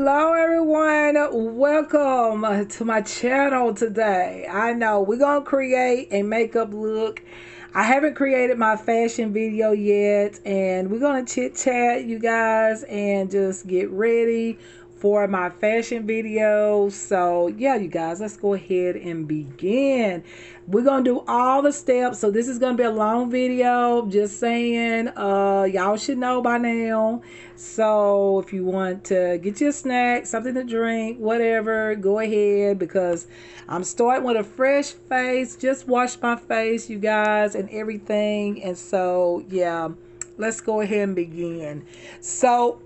Hello everyone, welcome to my channel today. I know we're gonna create a makeup look. I haven't created my fashion video yet, and we're gonna chit chat, you guys, and just get ready for my fashion video. So yeah, you guys, let's go ahead and begin. We're gonna do all the steps, so this is gonna be a long video, just saying. Y'all should know by now. So if you want to get you a snack, something to drink, whatever, go ahead, because I'm starting with a fresh face. Just washed my face, you guys, and everything. And so yeah, let's go ahead and begin. So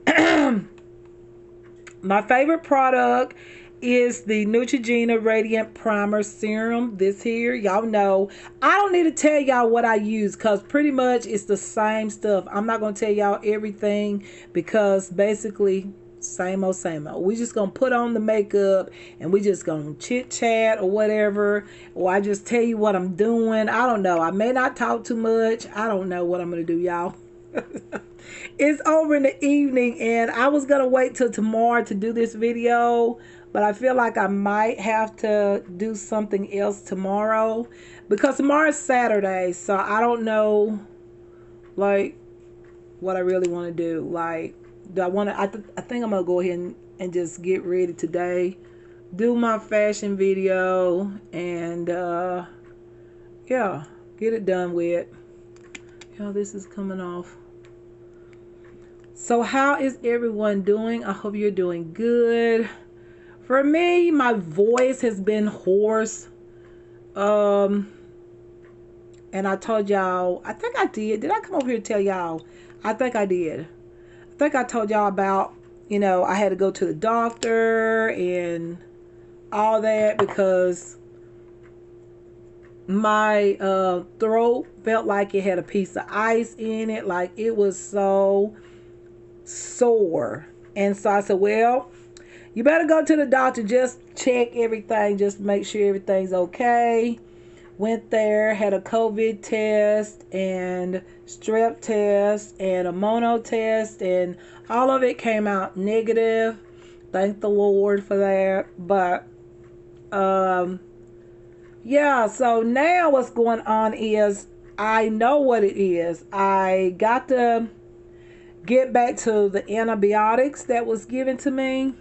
my favorite product is the Neutrogena Radiant Primer Serum. This here, y'all know, I don't need to tell y'all what I use, because pretty much it's the same stuff. I'm not going to tell y'all everything, because basically same old same old. We just gonna put on the makeup and we just gonna chit chat or whatever, or I just tell you what I'm doing. I don't know, I may not talk too much. I don't know what I'm gonna do, y'all. It's over in the evening, and I was gonna wait till tomorrow to do this video, but I feel like I might have to do something else tomorrow, because tomorrow's Saturday. So I don't know, like, what I really want to do. Like, do I want to, I think I'm gonna go ahead and just get ready today, do my fashion video, and yeah, get it done with. This is coming off. So how is everyone doing? I hope you're doing good. For me, my voice has been hoarse. And I told y'all, I think I did I come over here to tell y'all? I think I did. I think I told y'all about, I had to go to the doctor and all that, because my throat felt like it had a piece of ice in it. Like, it was so sore. And so I said, well, you better go to the doctor, just check everything, just make sure everything's okay. Went there, had a COVID test and strep test and a mono test, and all of it came out negative. Thank the Lord for that. But yeah, so now what's going on is, I know what it is. I got to get back to the antibiotics that was given to me,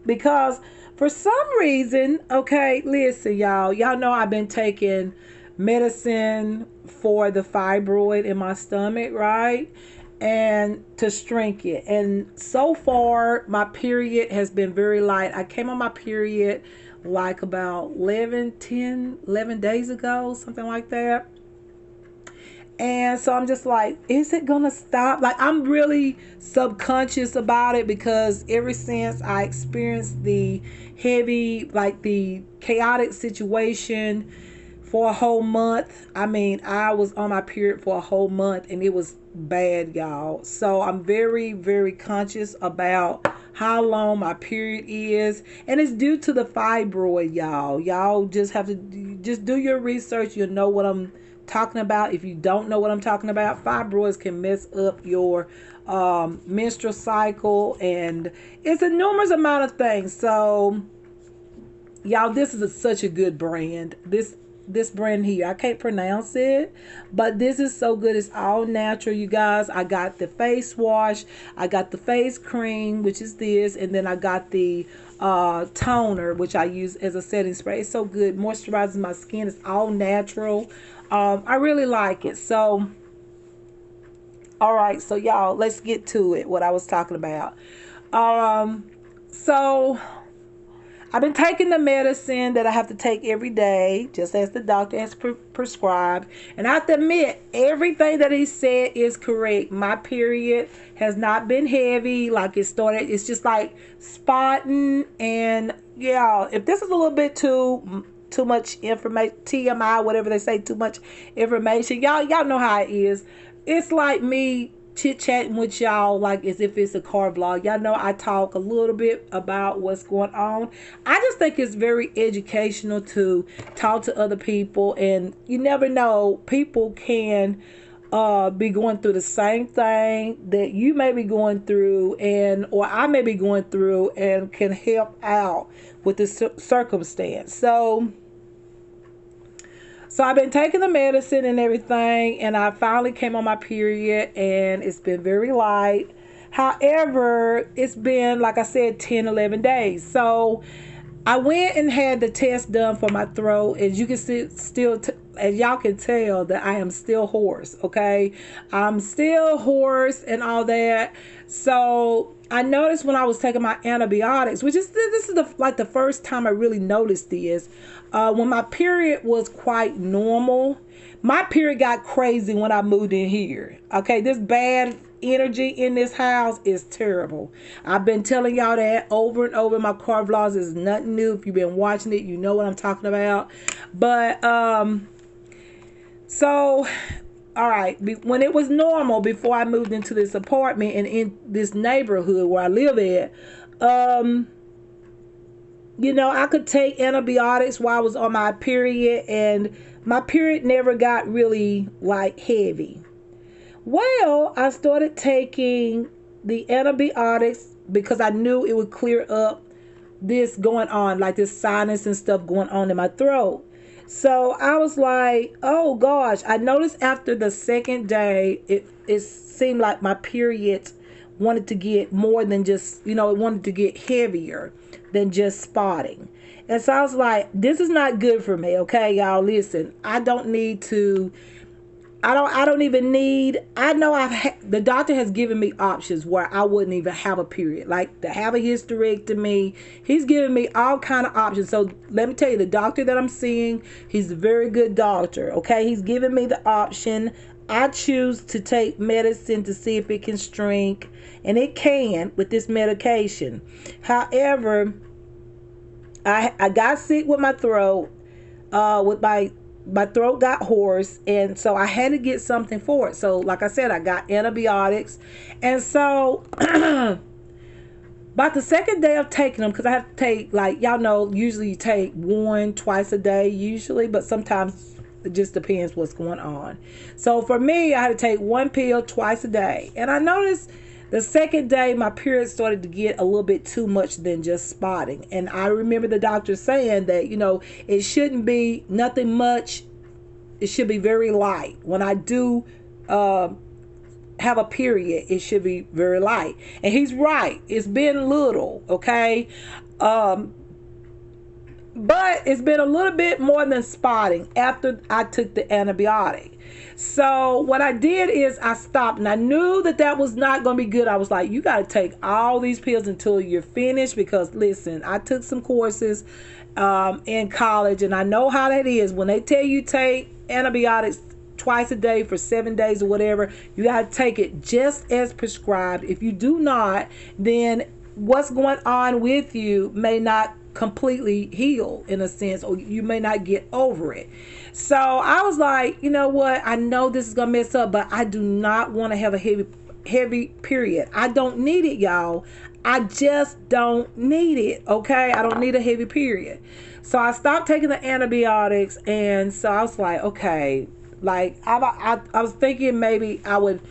because for some reason, okay, listen, y'all know I've been taking medicine for the fibroid in my stomach, right? And to shrink it. And so far, my period has been very light. I came on my period like about 11 days ago, something like that. And so I'm just like, is it gonna stop? Like, I'm really subconscious about it, because ever since I experienced the heavy, like the chaotic situation for a whole month. I mean, I was on my period for a whole month, and it was bad, y'all. So I'm very, very conscious about how long my period is, and it's due to the fibroid, y'all. Y'all just have to just do your research. You'll know what I'm talking about. If you don't know what I'm talking about, fibroids can mess up your menstrual cycle, and it's a numerous amount of things. So y'all, this is such a good brand. This brand here, I can't pronounce it, but this is so good. It's all natural, you guys. I got the face wash, I got the face cream, which is this, and then I got the toner, which I use as a setting spray. It's so good, moisturizes my skin. It's all natural. I really like it. So all right, so y'all, let's get to it, what I was talking about. So I've been taking the medicine that I have to take every day, just as the doctor has prescribed. And I have to admit, everything that he said is correct. My period has not been heavy like it started. It's just like spotting. And yeah, if this is a little bit too much information, TMI, whatever they say, too much information, y'all know how it is. It's like me chit-chatting with y'all like as if it's a car vlog. Y'all know I talk a little bit about what's going on. I just think it's very educational to talk to other people, and you never know, people can be going through the same thing that you may be going through, and or I may be going through, and can help out with the circumstance. So I've been taking the medicine and everything, and I finally came on my period, and it's been very light. However, it's been, like I said, 10, 11 days. So I went and had the test done for my throat. As you can see, as y'all can tell, that I am still hoarse. Okay, I'm still hoarse and all that. So I noticed when I was taking my antibiotics, which is this is the first time I really noticed this. When my period was quite normal, my period got crazy when I moved in here. Okay, this bad energy in this house is terrible. I've been telling y'all that over and over. My car vlogs is nothing new. If you've been watching it, you know what I'm talking about. But so all right, when it was normal before I moved into this apartment and in this neighborhood where I live at, I could take antibiotics while I was on my period, and my period never got really like heavy. Well, I started taking the antibiotics because I knew it would clear up this going on, like this sinus and stuff going on in my throat. So I was like, oh gosh, I noticed after the second day, it seemed like my period wanted to get more than just, it wanted to get heavier than just spotting. And so I was like, this is not good for me. Okay, y'all, listen, I don't need to, I don't even need, I know the doctor has given me options where I wouldn't even have a period, like to have a hysterectomy. He's giving me all kind of options. So let me tell you, the doctor that I'm seeing, he's a very good doctor. Okay, he's giving me the option. I choose to take medicine to see if it can shrink, and it can with this medication. However, I got sick with my throat, with my throat got hoarse, and so I had to get something for it. So like I said, I got antibiotics, and so about the second day of taking them, because I have to take, like y'all know, usually you take one twice a day usually, but sometimes it just depends what's going on. So for me, I had to take one pill twice a day, and I noticed the second day my period started to get a little bit too much than just spotting. And I remember the doctor saying that, it shouldn't be nothing much. It should be very light. When I do have a period, it should be very light. And he's right. It's been little, okay? But it's been a little bit more than spotting after I took the antibiotic. So what I did is I stopped, and I knew that was not going to be good. I was like, you got to take all these pills until you're finished, because listen, I took some courses in college, and I know how that is. When they tell you take antibiotics twice a day for 7 days or whatever, you got to take it just as prescribed. If you do not, then what's going on with you may not completely heal, in a sense, or you may not get over it. So I was like, you know what, I know this is gonna mess up, but I do not want to have a heavy period. I don't need it, y'all. I just don't need it. Okay, I don't need a heavy period. So I stopped taking the antibiotics, and so I was like, okay, like I was thinking maybe I would,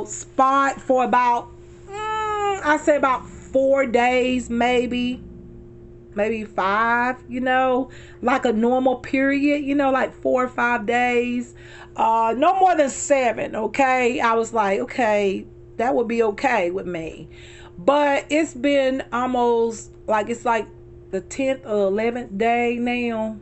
spot for about I say about 4 days, maybe 5, like a normal period, like 4 or 5 days, no more than 7. Okay, I was like, okay, that would be okay with me. But it's been almost like, it's like the 10th or 11th day now,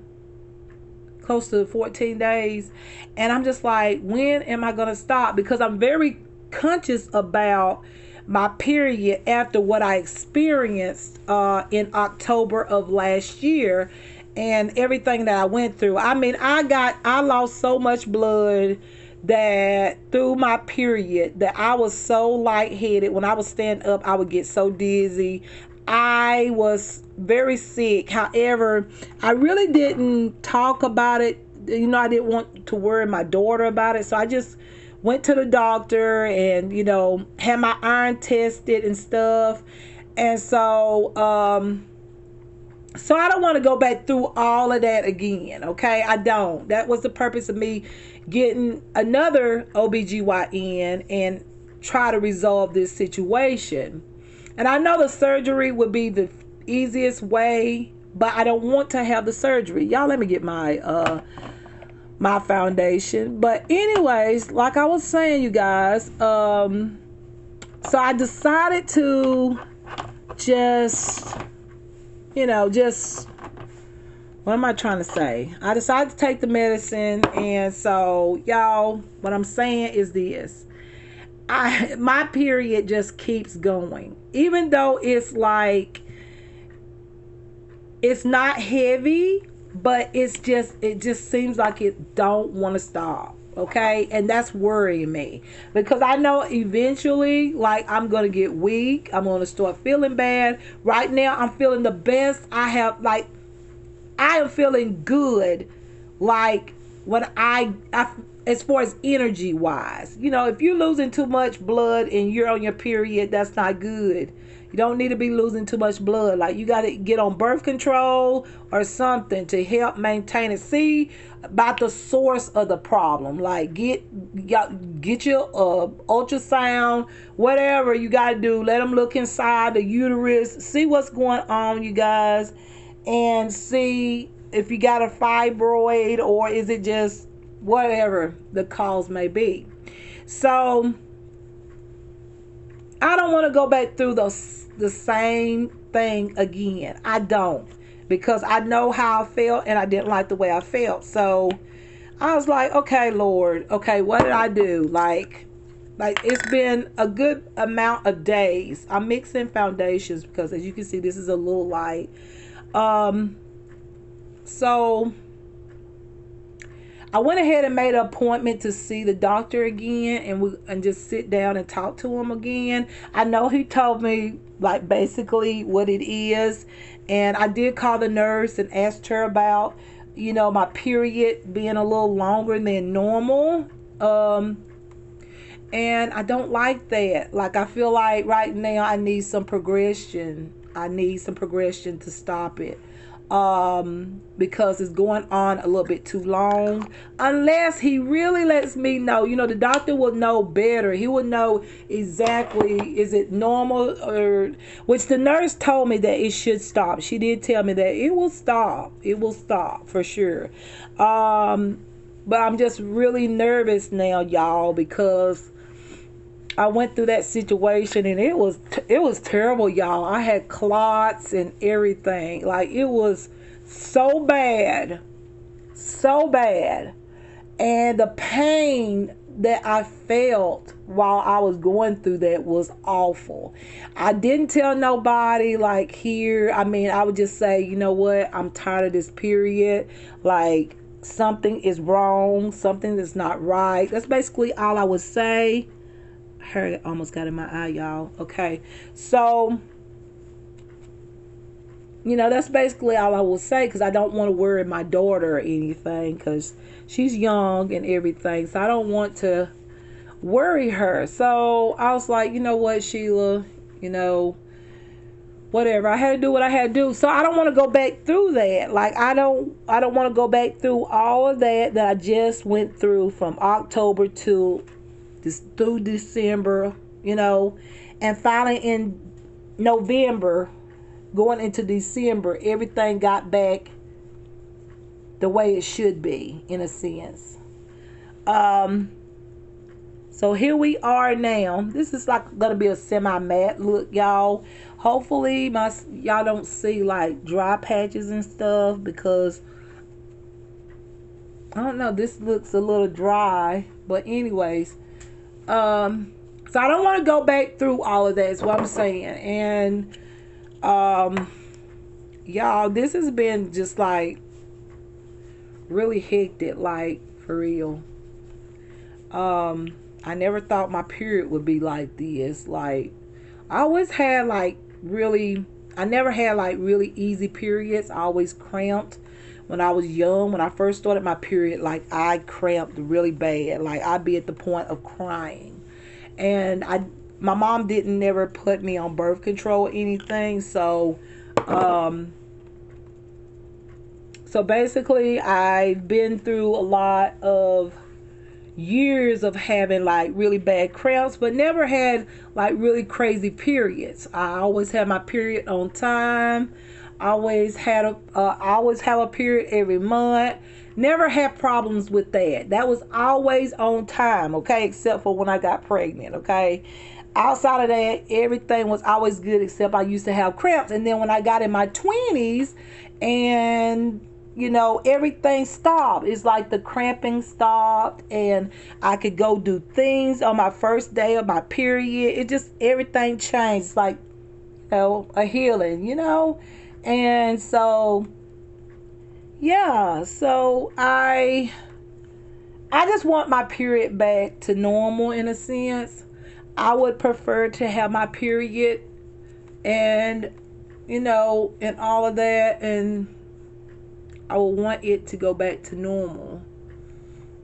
close to 14 days, and I'm just like, when am I gonna stop? Because I'm very conscious about my period after what I experienced in October of last year, and everything that I went through. I mean, I lost so much blood that through my period, that I was so lightheaded. When I would stand up, I would get so dizzy. I was very sick. However, I really didn't talk about it. I didn't want to worry my daughter about it, so I just went to the doctor and had my iron tested and stuff. And so So I don't want to go back through all of that again, okay? I don't. That was the purpose of me getting another OBGYN and try to resolve this situation. And I know the surgery would be the easiest way, but I don't want to have the surgery. Y'all, let me get my foundation. But anyways, like I was saying, you guys, so I decided to just, just, what am I trying to say? I decided to take the medicine, and so y'all, what I'm saying is this. My period just keeps going. Even though it's like, it's not heavy, but it just seems like it don't want to stop. Okay, and that's worrying me because I know eventually, like, I'm gonna get weak. I'm gonna start feeling bad. Right now, I'm feeling the best I have. Like, I am feeling good. Like, when I as far as energy wise, if you're losing too much blood and you're on your period, that's not good. You don't need to be losing too much blood. Like, you got to get on birth control or something to help maintain it. See about the source of the problem. Like, get your ultrasound, whatever you got to do. Let them look inside the uterus, see what's going on, you guys, and see if you got a fibroid or is it just whatever the cause may be. So I don't want to go back through the same thing again. I don't, because I know how I felt and I didn't like the way I felt. So I was like, okay, Lord, okay, what did I do? Like it's been a good amount of days. I'm mixing foundations because, as you can see, this is a little light. So I went ahead and made an appointment to see the doctor again and just sit down and talk to him again. I know he told me, like, basically what it is, and I did call the nurse and asked her about, my period being a little longer than normal. And I don't like that. Like, I feel like right now I need some progression. I need some progression to stop it. Because it's going on a little bit too long. Unless he really lets me know, the doctor will know better. He will know exactly, is it normal, or, which the nurse told me that it should stop. She did tell me that it will stop. It will stop for sure. But I'm just really nervous now, y'all, because I went through that situation and it was terrible, y'all. I had clots and everything. Like, it was so bad. So bad. And the pain that I felt while I was going through that was awful. I didn't tell nobody, like, here. I mean, I would just say, you know what? I'm tired of this period. Like, something is wrong. Something is not right. That's basically all I would say. Hair almost got in my eye, y'all. Okay, so that's basically all I will say, because I don't want to worry my daughter or anything, because she's young and everything, so I don't want to worry her. So I was like, you know what, Sheila, whatever, I had to do what I had to do. So I don't want to go back through that. Like, I don't want to go back through all of that I just went through from October to through December, and finally in November, going into December, everything got back the way it should be, in a sense. So here we are now. This is like gonna be a semi-matte look, y'all. Hopefully y'all don't see like dry patches and stuff, because I don't know, this looks a little dry. But anyways, so I don't want to go back through all of that, is what I'm saying. And y'all, this has been just like really hectic, like, for real. I never thought my period would be like this. Like, I always had like I never had like really easy periods. I always cramped when I was young. When I first started my period, like, I cramped really bad. Like, I'd be at the point of crying. And my mom didn't never put me on birth control or anything. So, So basically, I've been through a lot of years of having like really bad cramps, but never had like really crazy periods. I always had my period on time. I always have a period every month. Never had problems with that. That was always on time, okay, except for when I got pregnant, okay. Outside of that, everything was always good except I used to have cramps. And then when I got in my 20s and everything stopped. It's like the cramping stopped and I could go do things on my first day of my period. It just, everything changed. It's like, a healing. And so, yeah, so I just want my period back to normal in a sense. I would prefer to have my period and, and all of that, and I would want it to go back to normal.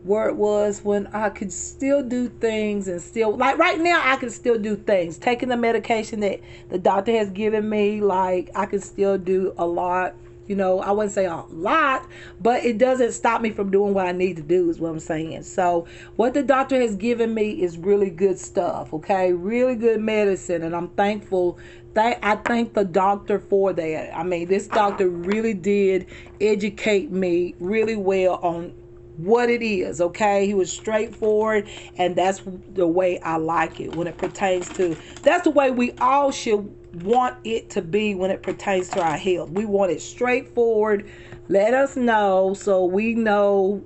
Where it was when I could still do things and still, like right now, I can still do things. Taking the medication that the doctor has given me, like I can still do a lot. I wouldn't say a lot, but it doesn't stop me from doing what I need to do is what I'm saying. So what the doctor has given me is really good stuff, okay? Really good medicine, and I'm thankful. I thank the doctor for that. I mean, this doctor really did educate me really well on what it is, okay? He was straightforward, and that's the way I like it when it pertains to, that's the way we all should want it to be when it pertains to our health. We want it straightforward. Let us know so we know,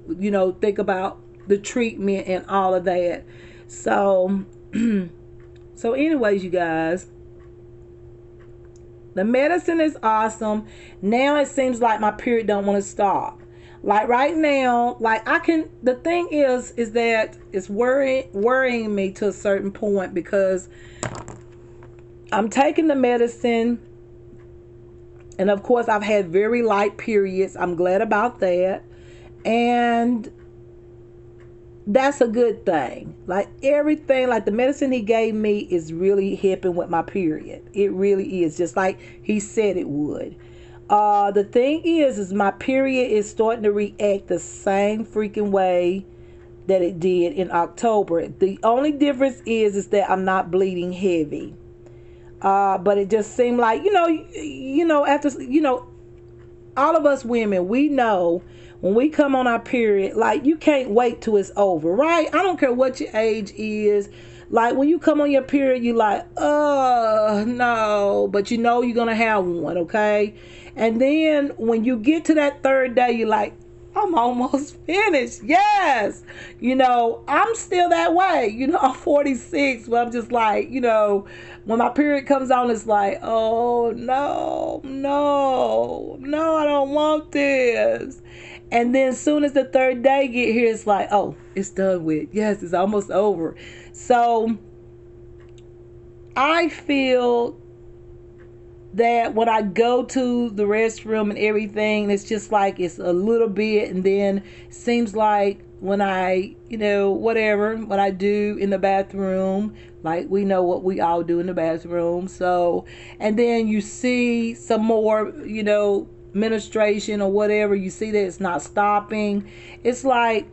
think about the treatment and all of that. So so anyways, you guys, the medicine is awesome. Now it seems like my period don't want to stop. Like right now, like the thing is that it's worrying me to a certain point because I'm taking the medicine, and of course I've had very light periods. I'm glad about that. And that's a good thing. Like everything, like the medicine he gave me is really helping with my period. It really is, just like he said it would. The thing is my period is starting to react the same freaking way that it did in October. The only difference is that I'm not bleeding heavy. But it just seemed like, after, all of us women, we know when we come on our period, like you can't wait till it's over, right? I don't care what your age is. Like when you come on your period, you like, oh no, but you're going to have one, okay? And then when you get to that third day, you're like, I'm almost finished. Yes. I'm still that way. I'm 46, but I'm just like, when my period comes on, it's like, oh, no, I don't want this. And then as soon as the third day get here, it's like, oh, it's done with. Yes, it's almost over. So I feel that when I go to the restroom and everything, it's just like it's a little bit, and then seems like when I, whatever, what I do in the bathroom, like we know what we all do in the bathroom. So, and then you see some more, menstruation or whatever, you see that it's not stopping. It's like,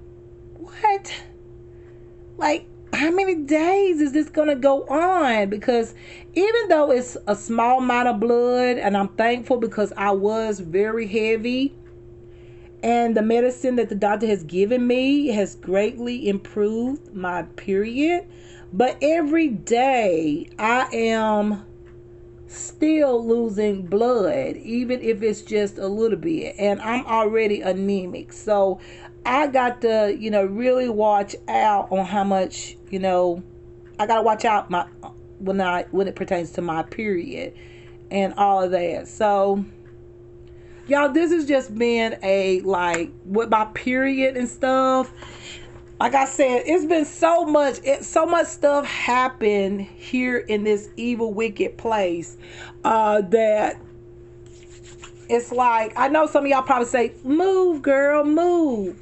what? Like, how many days is this going to go on? Because even though it's a small amount of blood, and I'm thankful because I was very heavy, and the medicine that the doctor has given me has greatly improved my period, but every day I am still losing blood, even if it's just a little bit, and I'm already anemic. So I got to, really watch out on how much, I got to watch out when it pertains to my period and all of that. So y'all, this has just been with my period and stuff. Like I said, it's been so much stuff happened here in this evil, wicked place that it's like, I know some of y'all probably say, move, girl, move.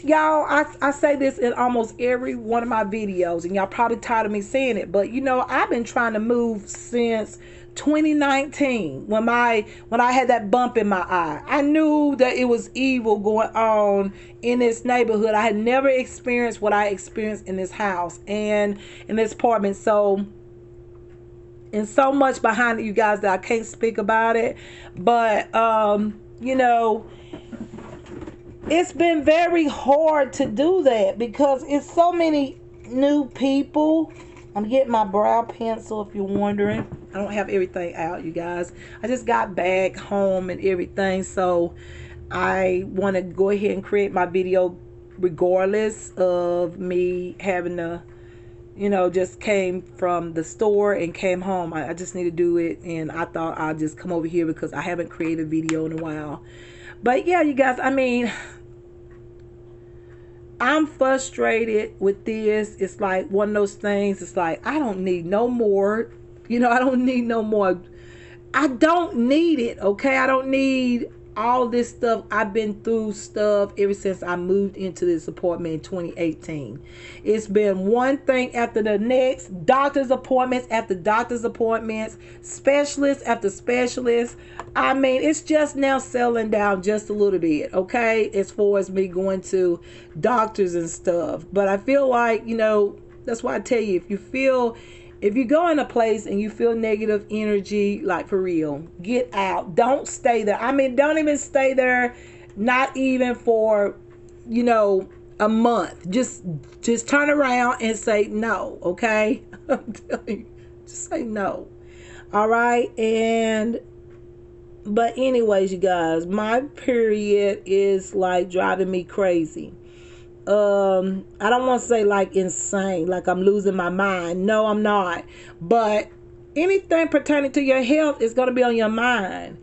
Y'all, I say this in almost every one of my videos, and y'all probably tired of me saying it, but I've been trying to move since 2019 when I had that bump in my eye. I knew that it was evil going on in this neighborhood. I had never experienced what I experienced in this house and in this apartment. So, and so much behind it, you guys, that I can't speak about it. But you know, it's been very hard to do that because it's so many new people. I'm getting my brow pencil if you're wondering. I don't have everything out, you guys. I just got back home and everything, so I want to go ahead and create my video regardless of me having to, just came from the store and came home. I just need to do it, and I thought I'll just come over here because I haven't created a video in a while. But yeah, you guys, I mean, I'm frustrated with this. It's like one of those things. It's like, I don't need no more. I don't need no more. I don't need it, okay? I don't need all this stuff. I've been through stuff ever since I moved into this apartment in 2018. It's been one thing after the next. Doctor's appointments after doctor's appointments. Specialists after specialists. I mean, it's just now settling down just a little bit, okay? As far as me going to doctors and stuff. But I feel like, that's why I tell you, if you go in a place and you feel negative energy, like for real, get out. Don't stay there. I mean, don't even stay there, not even for, a month. Just turn around and say no, okay? I'm telling you, just say no. All right? But anyways, you guys, my period is like driving me crazy. I don't want to say like insane, like I'm losing my mind. No, I'm not. But anything pertaining to your health is going to be on your mind.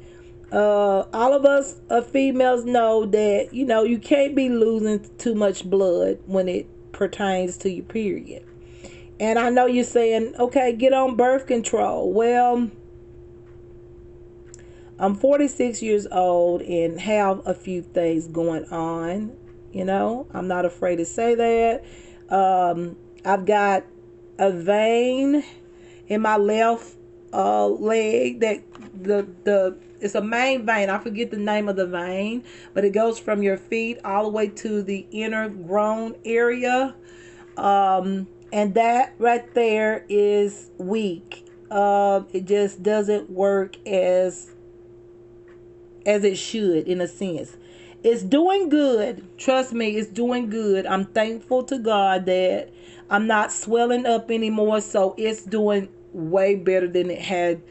All of us females know that, you can't be losing too much blood when it pertains to your period. And I know you're saying, okay, get on birth control. Well, I'm 46 years old and have a few things going on. I'm not afraid to say that. I've got a vein in my left leg that it's a main vein. I forget the name of the vein, but it goes from your feet all the way to the inner groin area. And that right there is weak. It just doesn't work as it should, in a sense. It's doing good. Trust me, it's doing good. I'm thankful to God that I'm not swelling up anymore. So it's doing way better than it had,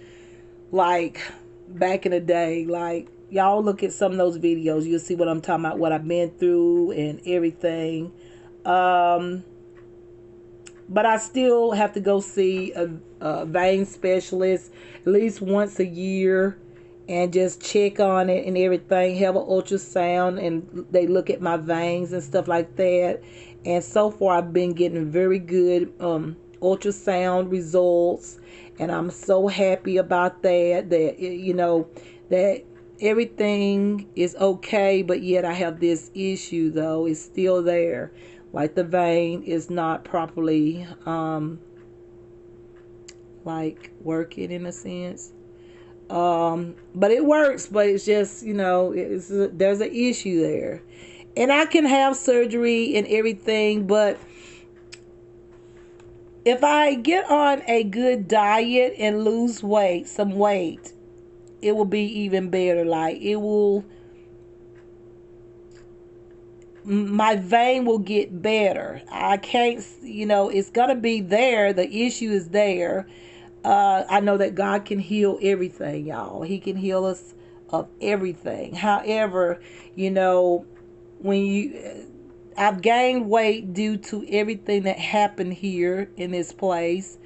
like, back in the day. Like, y'all look at some of those videos. You'll see what I'm talking about, what I've been through and everything. But I still have to go see a vein specialist at least once a year. And just check on it and everything, have an ultrasound, and they look at my veins and stuff like that. And so far, I've been getting very good ultrasound results, and I'm so happy about that. That everything is okay, but yet I have this issue though. It's still there, like the vein is not properly like working in a sense. But it works, but it's just, there's an issue there. And I can have surgery and everything, but if I get on a good diet and lose some weight, it will be even better. Like, my vein will get better. I can't, it's going to be there. The issue is there. I know that God can heal everything, y'all. He can heal us of everything. However, I've gained weight due to everything that happened here in this place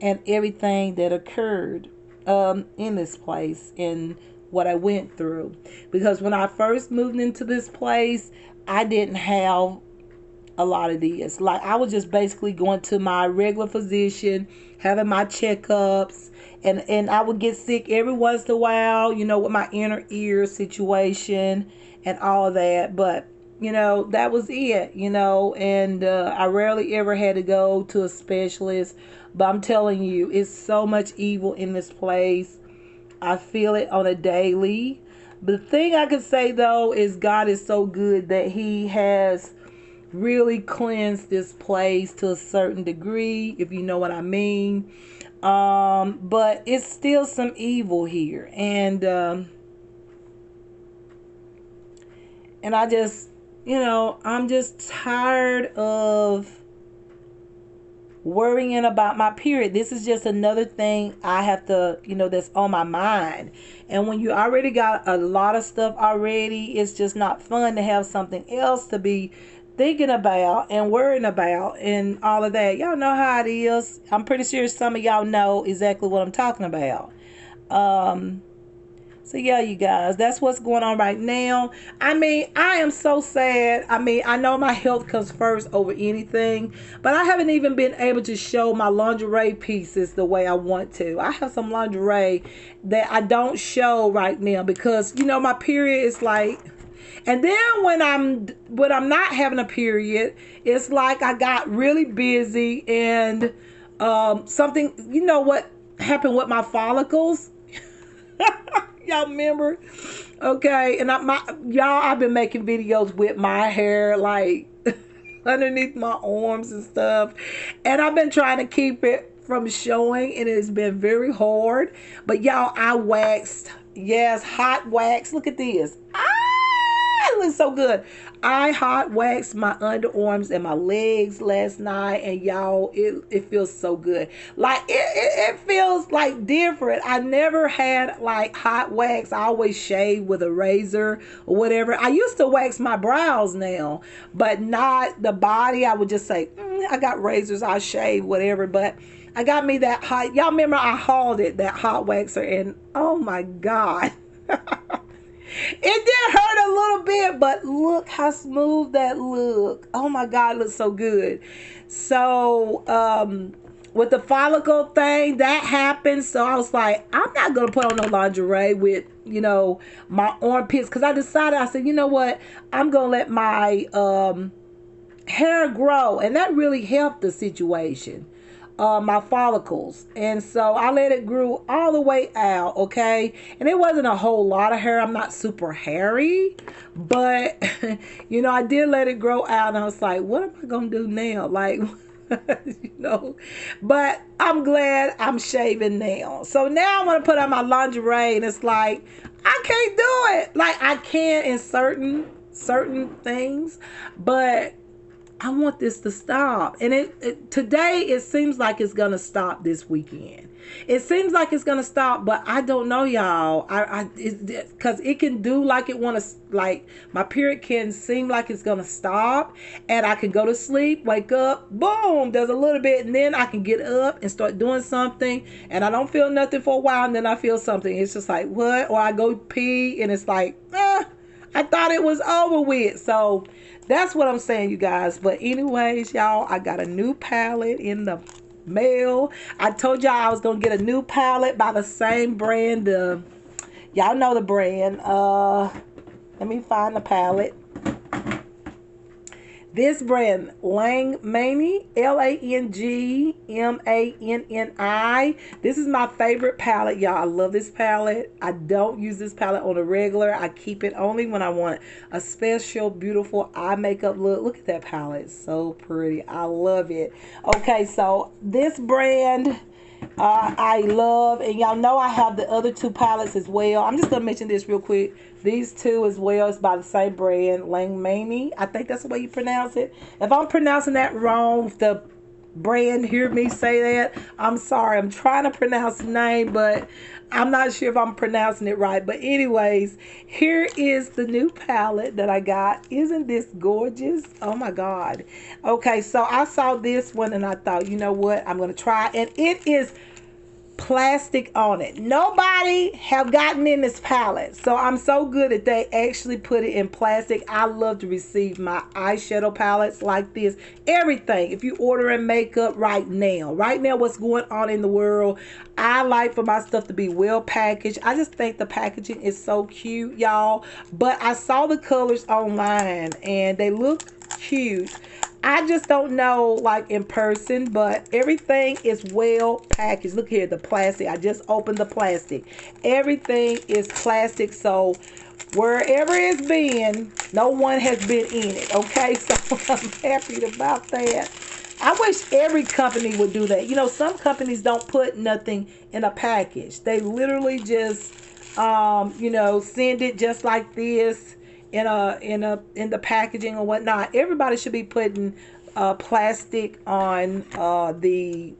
and everything that occurred in this place and what I went through. Because when I first moved into this place, I didn't have a lot of this. Like, I was just basically going to my regular physician, having my checkups, and I would get sick every once in a while, with my inner ear situation and all that. But, that was it, and I rarely ever had to go to a specialist. But I'm telling you, it's so much evil in this place. I feel it on a daily. The thing I can say though is God is so good that He has really cleansed this place to a certain degree, if you know what I mean. But it's still some evil here, and I just, I'm just tired of worrying about my period. This is just another thing I have to, that's on my mind. And when you already got a lot of stuff already, it's just not fun to have something else to be thinking about and worrying about and all of that. Y'all know how it is. I'm pretty sure some of y'all know exactly what I'm talking about. So yeah, you guys, that's what's going on right now. I mean, I am so sad. I mean, I know my health comes first over anything, but I haven't even been able to show my lingerie pieces the way I want to. I have some lingerie that I don't show right now because my period is like, and then when I'm not having a period, it's like I got really busy and something. You know what happened with my follicles? Y'all remember? Okay, and I've been making videos with my hair like underneath my arms and stuff, and I've been trying to keep it from showing, and it's been very hard. But y'all, I waxed, yes, hot wax. Look at this. It looks so good. I hot waxed my underarms and my legs last night, and y'all, it feels so good. Like it feels like different. I never had like hot wax. I always shave with a razor or whatever. I used to wax my brows now, but not the body. I would just say, I got razors. I shave whatever, but I got me that hot. Y'all remember I hauled it, that hot waxer, and oh my God. It did hurt a little bit, but look how smooth that look. Oh my God, it looks so good. So, with the follicle thing, that happened. So I was like, I'm not going to put on no lingerie with, my armpits. Because I decided, I said, you know what? I'm going to let my hair grow. And that really helped the situation. My follicles, and so I let it grow all the way out. Okay, and it wasn't a whole lot of hair. I'm not super hairy, but I did let it grow out, and I was like, what am I gonna do now? Like, but I'm glad I'm shaving now. So now I'm gonna put on my lingerie, and it's like I can't do it. Like I can in certain things, but I want this to stop. And today it seems like it's gonna stop this weekend. It seems like it's gonna stop, but I don't know, y'all. Because it can do like it wanna, like my period can seem like it's gonna stop, and I can go to sleep, wake up, boom, there's a little bit, and then I can get up and start doing something, and I don't feel nothing for a while, and then I feel something. It's just like what? Or I go pee, and it's like, I thought it was over with. So that's what I'm saying, you guys. But anyways, y'all, I got a new palette in the mail. I told y'all I was going to get a new palette by the same brand. Y'all know the brand. Let me find the palette. This brand, Langmanni, Langmanni. This is my favorite palette, y'all. I love this palette. I don't use this palette on a regular. I keep it only when I want a special, beautiful eye makeup look. Look at that palette. So pretty. I love it. Okay, so this brand I love, and y'all know I have the other two palettes as well. I'm just going to mention this real quick. These two as well is by the same brand, Langmanni. I think that's the way you pronounce it. If I'm pronouncing that wrong, if the brand hear me say that, I'm sorry. I'm trying to pronounce the name, but I'm not sure if I'm pronouncing it right. But anyways, here is the new palette that I got. Isn't this gorgeous? Oh my God. Okay, so I saw this one and I thought, you know what? I'm going to try. And it is plastic on it. Nobody have gotten in this palette, so I'm so good that they actually put it in plastic. I love to receive my eyeshadow palettes like this. Everything, if you ordering makeup right now what's going on in the world, I like for my stuff to be well packaged. I just think the packaging is so cute, y'all. But I saw the colors online and they look cute. I just don't know like in person, but everything is well packaged. Look here, the plastic. I just opened the plastic. Everything is plastic, so wherever it's been, no one has been in it. Okay, so I'm happy about that. I wish every company would do that. You know, some companies don't put nothing in a package. They literally just, send it just like this in the packaging or whatnot. Everybody should be putting plastic on the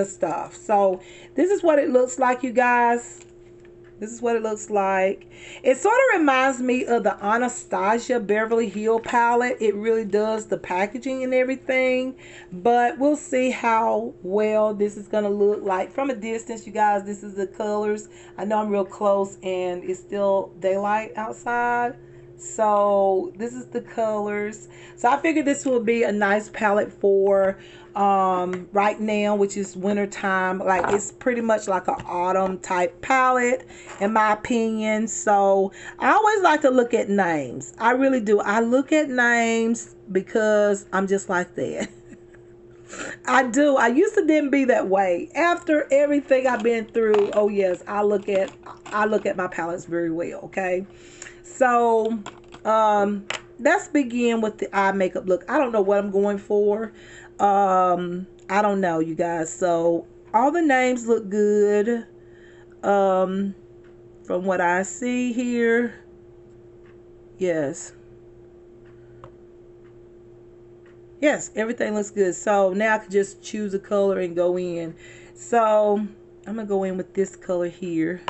stuff. So this is what it looks like, you guys. This is what it looks like. It sort of reminds me of the Anastasia Beverly Hill palette. It really does, the packaging and everything. But we'll see how well this is going to look like. From a distance, you guys, this is the colors. I know I'm real close and it's still daylight outside. So this is the colors. So I figured this would be a nice palette for right now, which is winter time. Like, it's pretty much like an autumn type palette in my opinion. So I always like to look at names. I really do. I look at names because I'm just like that. I do. I used to didn't be that way. After everything I've been through, oh yes, I look at my palettes very well. Okay. So, let's begin with the eye makeup look. I don't know what I'm going for. I don't know, you guys. So, all the names look good. From what I see here. Yes. Yes, everything looks good. So, now I can just choose a color and go in. So, I'm going to go in with this color here.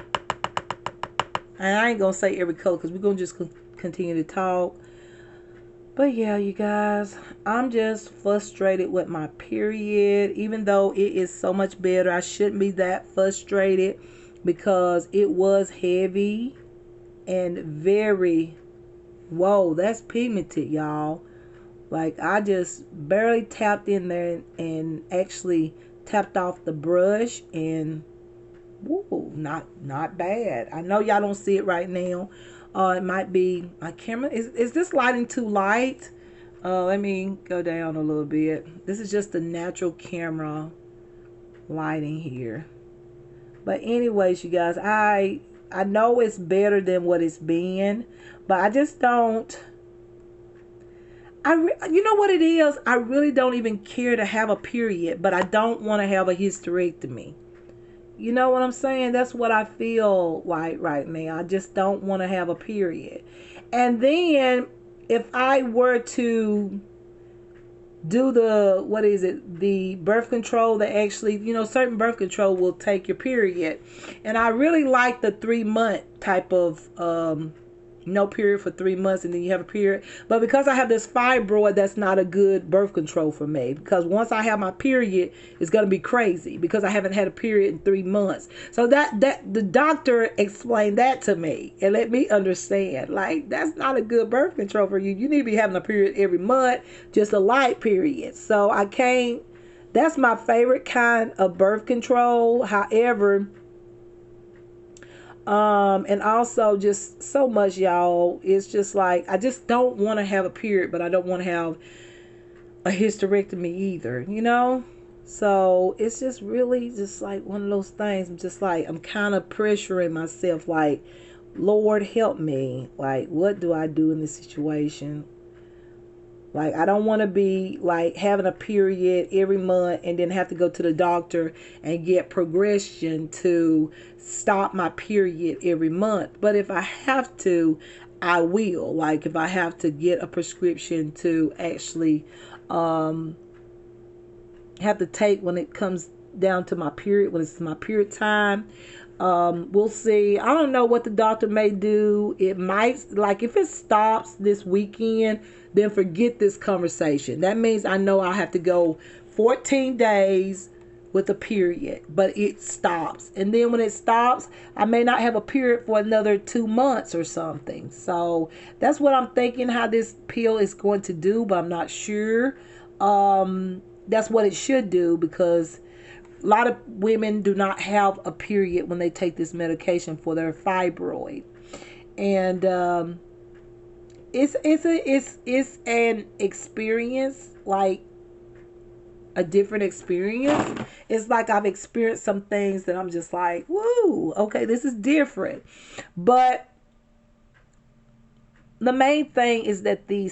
And I ain't going to say every color because we're going to just continue to talk. But yeah, you guys, I'm just frustrated with my period. Even though it is so much better, I shouldn't be that frustrated because it was heavy and very, whoa, that's pigmented, y'all. Like, I just barely tapped in there and actually tapped off the brush and woo, not bad. I know y'all don't see it right now. It might be my camera. Is this lighting too light? Let me go down a little bit. This is just the natural camera lighting here. But anyways, you guys, I know it's better than what it's been, but I just don't. You know what it is? I really don't even care to have a period, but I don't want to have a hysterectomy. You know what I'm saying? That's what I feel like right now. I just don't want to have a period. And then if I were to do the birth control that actually, certain birth control will take your period. And I really like the 3-month type of no period for 3 months and then you have a period. But because I have this fibroid, that's not a good birth control for me. Because once I have my period, it's going to be crazy because I haven't had a period in 3 months. So that the doctor explained that to me and let me understand. Like, that's not a good birth control for you. You need to be having a period every month, just a light period. So I can't. That's my favorite kind of birth control. However, and also just so much, y'all, it's just like I just don't want to have a period, but I don't want to have a hysterectomy either. So it's just really just like one of those things. I'm just like, I'm kind of pressuring myself, like, Lord help me, like, what do I do in this situation? Like, I don't want to be like having a period every month and then have to go to the doctor and get progression to stop my period every month. But if I have to, I will. Like, if I have to get a prescription to actually have to take when it comes down to my period, when it's my period time. We'll see. I don't know what the doctor may do. It might, like, if it stops this weekend, then forget this conversation. That means I know I have to go 14 days with a period, but it stops. And then when it stops, I may not have a period for another 2 months or something. So that's what I'm thinking how this pill is going to do, but I'm not sure. That's what it should do because a lot of women do not have a period when they take this medication for their fibroid. And it's an experience, like a different experience. It's like I've experienced some things that I'm just like, woo, okay, this is different. But the main thing is that the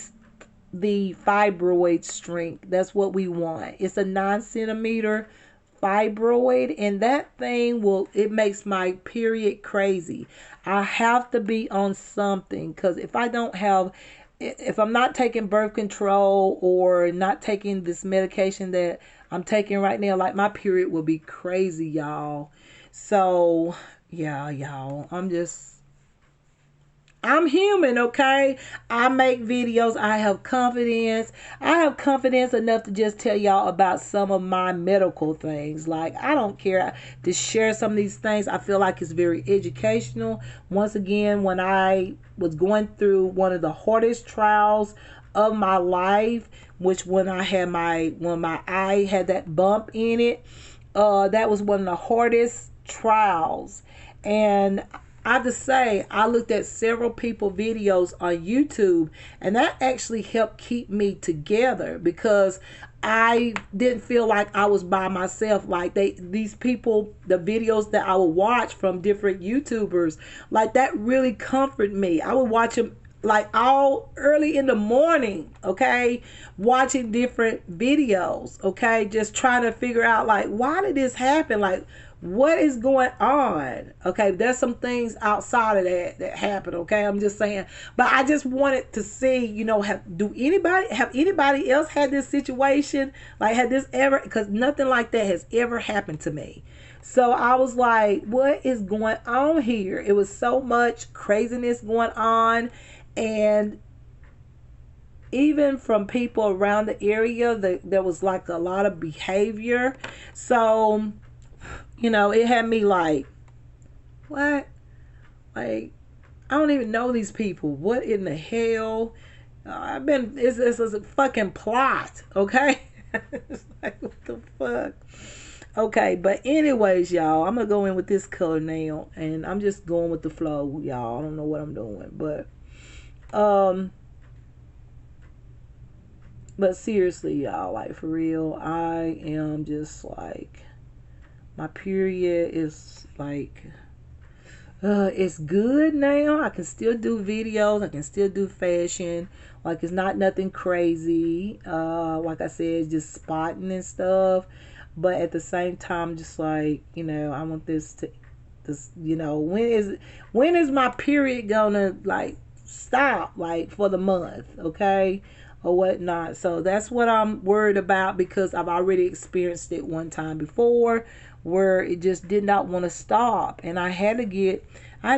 fibroid shrink. That's what we want. It's a 9 centimeter fibroid, and that thing it makes my period crazy. I have to be on something, because if I'm not taking birth control or not taking this medication that I'm taking right now, like, my period will be crazy, y'all. So yeah, y'all, I'm human, okay? I make videos. I have confidence. I have confidence enough to just tell y'all about some of my medical things. Like, I don't care to share some of these things. I feel like it's very educational. Once again, when I was going through one of the hardest trials of my life, which when my eye had that bump in it, that was one of the hardest trials. And I have to say, I looked at several people videos on YouTube, and that actually helped keep me together, because I didn't feel like I was by myself. Like, these people, the videos that I would watch from different YouTubers, like, that really comforted me. I would watch them like all early in the morning, okay, watching different videos, okay, just trying to figure out, like, why did this happen, like, what is going on, okay? There's some things outside of that happen, okay? I'm just saying, but I just wanted to see, have anybody else had this situation, like, had this ever, because nothing like that has ever happened to me. So I was like, what is going on here? It was so much craziness going on. And even from people around the area, there was like a lot of behavior. So, it had me like, what? Like, I don't even know these people. What in the hell? It's a fucking plot, okay? It's like, what the fuck? Okay, but anyways, y'all, I'm gonna go in with this color now, and I'm just going with the flow, y'all. I don't know what I'm doing, um, but seriously, y'all, like, for real, I am just like, my period is like, it's good now. I can still do videos. I can still do fashion. Like, it's not nothing crazy. Like I said, just spotting and stuff. But at the same time, just like, I want this, when is my period gonna, like, stop, like, for the month, okay, or whatnot. So that's what I'm worried about, because I've already experienced it one time before, where it just did not want to stop, and I had to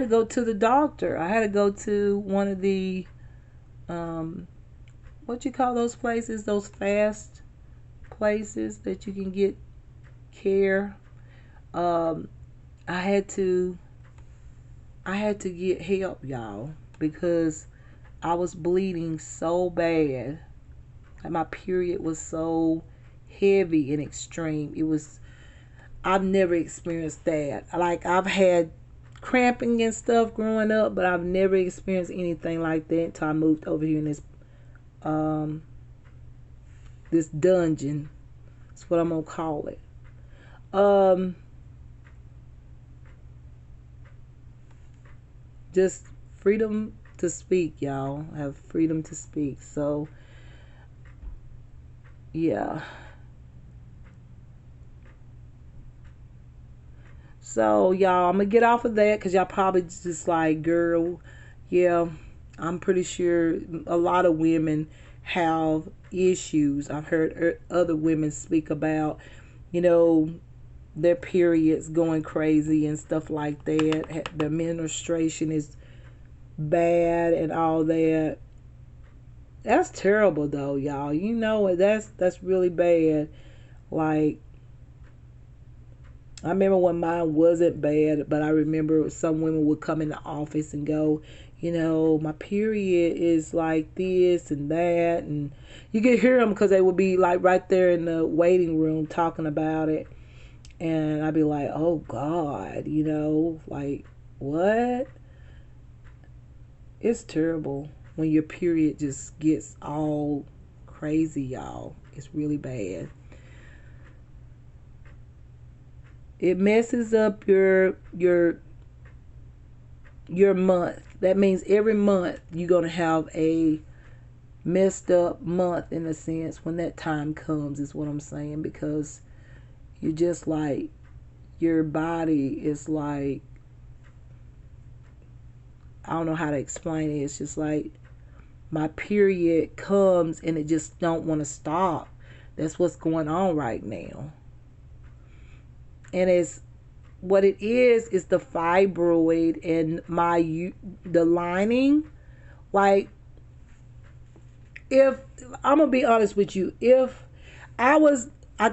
go to the doctor. I had to go to one of the what you call those places, those fast places that you can get care. um I had to get help, y'all, because I was bleeding so bad. Like, my period was so heavy and extreme. I've never experienced that. Like, I've had cramping and stuff growing up, but I've never experienced anything like that until I moved over here in um this dungeon. That's what I'm gonna call it. Um just freedom to speak, y'all. I have freedom to speak. So yeah. So y'all, I'm gonna get off of that, because y'all probably just like, girl, yeah, I'm pretty sure a lot of women have issues. I've heard other women speak about, you know, their periods going crazy and stuff like that. The menstruation is bad and all that. That's terrible though, y'all. That's really bad. Like, I remember when mine wasn't bad, but I remember some women would come in the office and go, my period is like this and that. And you could hear them, because they would be like right there in the waiting room talking about it. And I'd be like, oh God, like, what? It's terrible. when your period just gets all crazy, y'all. It's really bad. It messes up your month. That means every month you're gonna have a messed up month in a sense when that time comes, is what I'm saying, because you just like, your body is like, I don't know how to explain it. It's just like my period comes and it just don't want to stop. That's what's going on right now. And it's, what it is the fibroid and the lining. Like, if I'm gonna be honest with you, if I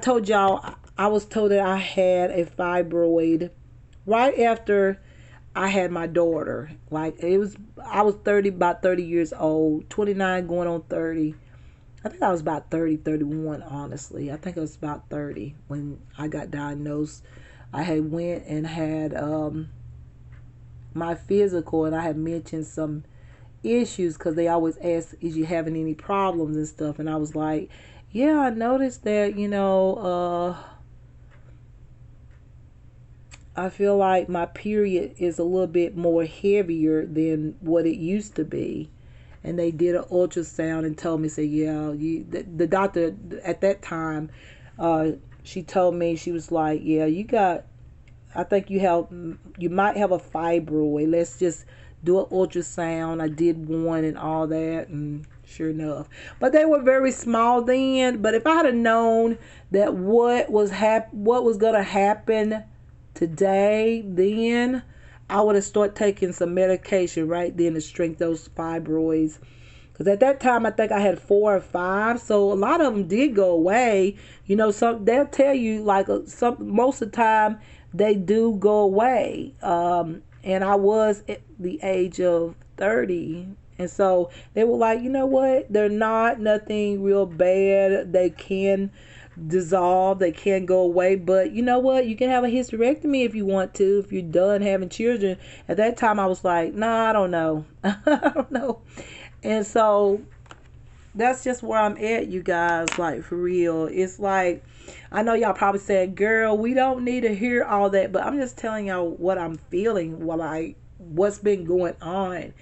told y'all I was told that I had a fibroid right after I had my daughter. Like, I was 30, about 30 years old, 29 going on 30. I think I was about 30, 31, honestly. I think I was about 30 when I got diagnosed. I had went and had my physical, and I had mentioned some issues because they always ask, is you having any problems and stuff? And I was like, yeah, I noticed that, I feel like my period is a little bit more heavier than what it used to be. And they did an ultrasound and told me, say, yeah, the doctor at that time, she told me, she was like, yeah, I think you might have a fibroid. Let's just do an ultrasound. I did one and all that, and sure enough. But they were very small then. But if I had known that what was gonna happen today, then I would have started taking some medication right then to shrink those fibroids. Because at that time, I think I had 4 or 5. So a lot of them did go away. Some they'll tell you, like, most of the time they do go away. And I was at the age of 30. And so they were like, you know what? They're not nothing real bad. They can dissolve, they can go away, but you know what, you can have a hysterectomy if you want to, if you're done having children. At that time I was like, nah, I don't know. I don't know. And so that's just where I'm at, you guys. Like, for real, it's like, I know y'all probably saying, girl, we don't need to hear all that, but I'm just telling y'all what I'm feeling, what's been going on.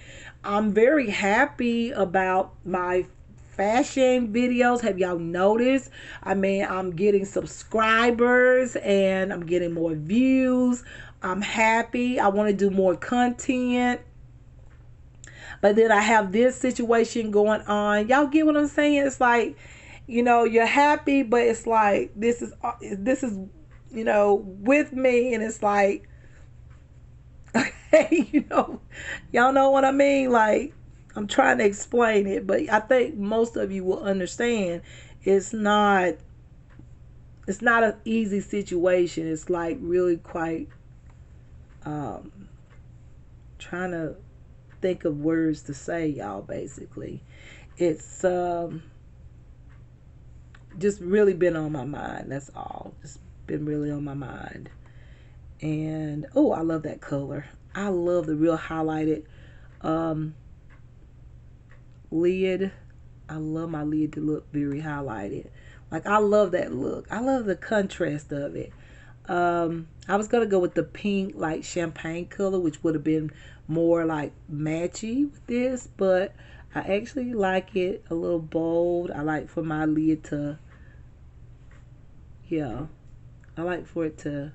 I'm very happy about my fashion videos. Have y'all noticed? I mean, I'm getting subscribers and I'm getting more views. I'm happy. I want to do more content. But then I have this situation going on. Y'all get what I'm saying? It's like, you're happy, but it's like this is with me, and it's like, okay, y'all know what I mean? Like, I'm trying to explain it, but I think most of you will understand. It's not an easy situation. It's like really quite trying to think of words to say, y'all. Basically, it's just really been on my mind. That's all. It's been really on my mind. And oh, I love that color. I love the real highlighted lid. I love my lid to look very highlighted. Like, I love that look. I love the contrast of it. I was gonna go with the pink, like champagne color, which would have been more like matchy with this, but I actually like it a little bold. I like for my lid to, yeah, I like for it to,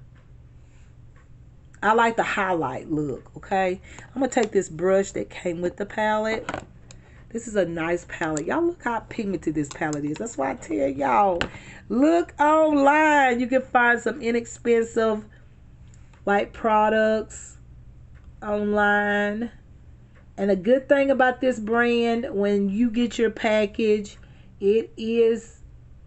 I like the highlight look. Okay, I'm gonna take this brush that came with the palette. This is a nice palette. Y'all look how pigmented this palette is. That's why I tell y'all, look online. You can find some inexpensive like products online. And a good thing about this brand, when you get your package, it is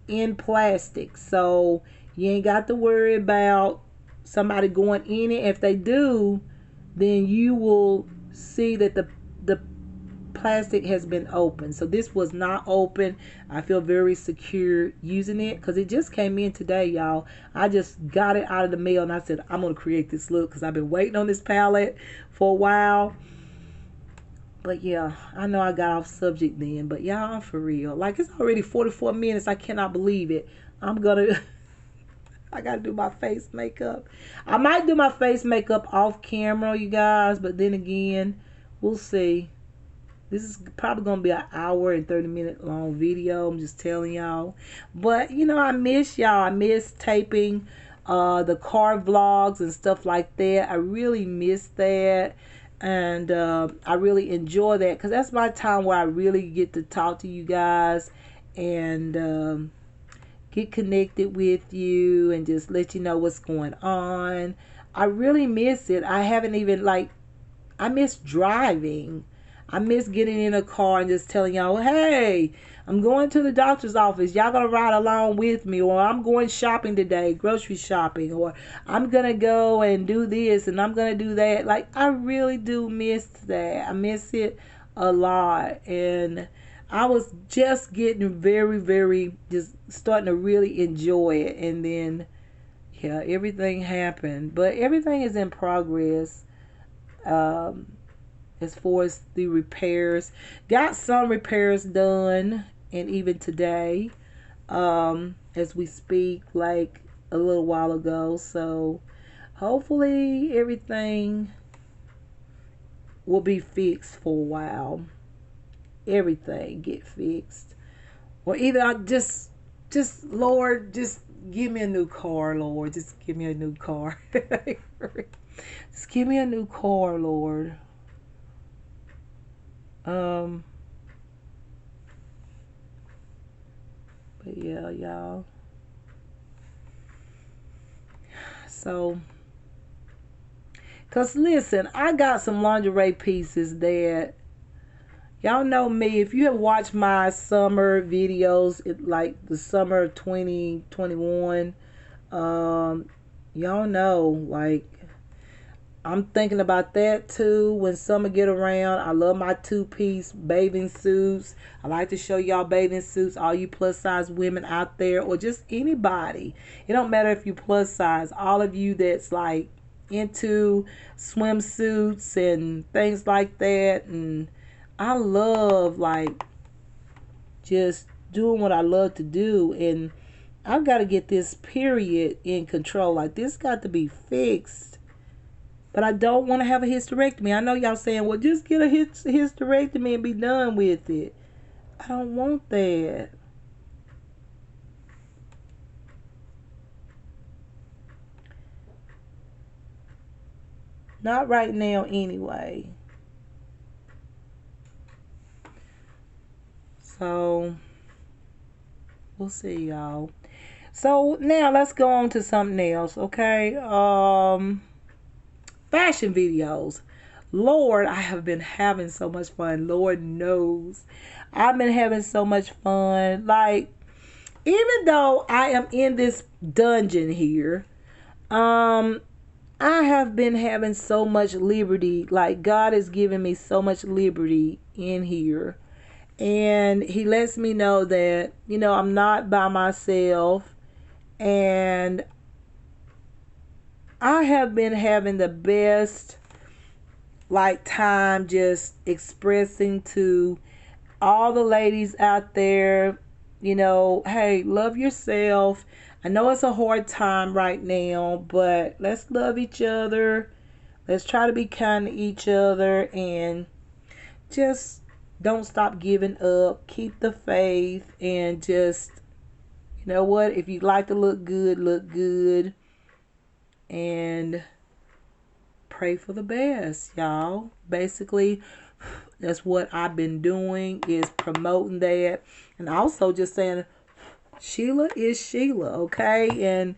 in plastic. So you ain't got to worry about somebody going in it. If they do, then you will see that the plastic has been open. So this was not open. I feel very secure using it because it just came in today, y'all. I just got it out of the mail and I said, I'm going to create this look because I've been waiting on this palette for a while. But yeah, I know I got off subject then, but y'all, I'm for real. Like, it's already 44 minutes. I cannot believe it. I'm gonna I gotta do my face makeup. I might do my face makeup off camera, you guys, but then again, we'll see. This is probably gonna be an hour and 30-minute long video. I'm just telling y'all. But you know, I miss y'all. I miss taping the car vlogs and stuff like that. I really miss that. And I really enjoy that because that's my time where I really get to talk to you guys and get connected with you and just let you know what's going on. I really miss it. I haven't even like I miss driving. I miss getting in a car and just telling y'all, hey, I'm going to the doctor's office. Y'all gonna ride along with me, or I'm going shopping today, grocery shopping, or I'm gonna go and do this and I'm gonna do that. Like, I really do miss that. I miss it a lot. And I was just getting very, very, just starting to really enjoy it. And then, yeah, everything happened. But everything is in progress. As far as the repairs, got some repairs done, and even today, as we speak, like a little while ago. So hopefully everything will be fixed for a while. Everything get fixed, or either I just Lord, just give me a new car, Lord. Just give me a new car. Just give me a new car, Lord. Um, but yeah, y'all. So, cause listen, I got some lingerie pieces that y'all know me. If you have watched my summer videos, like the summer of 2021, y'all know, like, I'm thinking about that too when summer get around. I love my two-piece bathing suits. I like to show y'all bathing suits, all you plus size women out there, or just anybody. It don't matter if you plus size. All of you that's like into swimsuits and things like that. And I love like just doing what I love to do. And I've got to get this period in control. Like, this got to be fixed. But I don't want to have a hysterectomy. I know y'all saying, well, just get a hysterectomy and be done with it. I don't want that. Not right now anyway. So, we'll see, y'all. So, now let's go on to something else, okay? Fashion videos. Lord, I have been having so much fun. Lord knows. I've been having so much fun. Like, even though I am in this dungeon here, I have been having so much liberty. Like, God has given me so much liberty in here. And He lets me know that, you know, I'm not by myself. And I have been having the best like time just expressing to all the ladies out there, you know, hey, love yourself. I know it's a hard time right now, but let's love each other. Let's try to be kind to each other and just don't stop giving up. Keep the faith and just, you know what, if you like to look good, look good. And pray for the best, y'all. Basically, that's what I've been doing, is promoting that. And also just saying, Sheila is Sheila, okay? And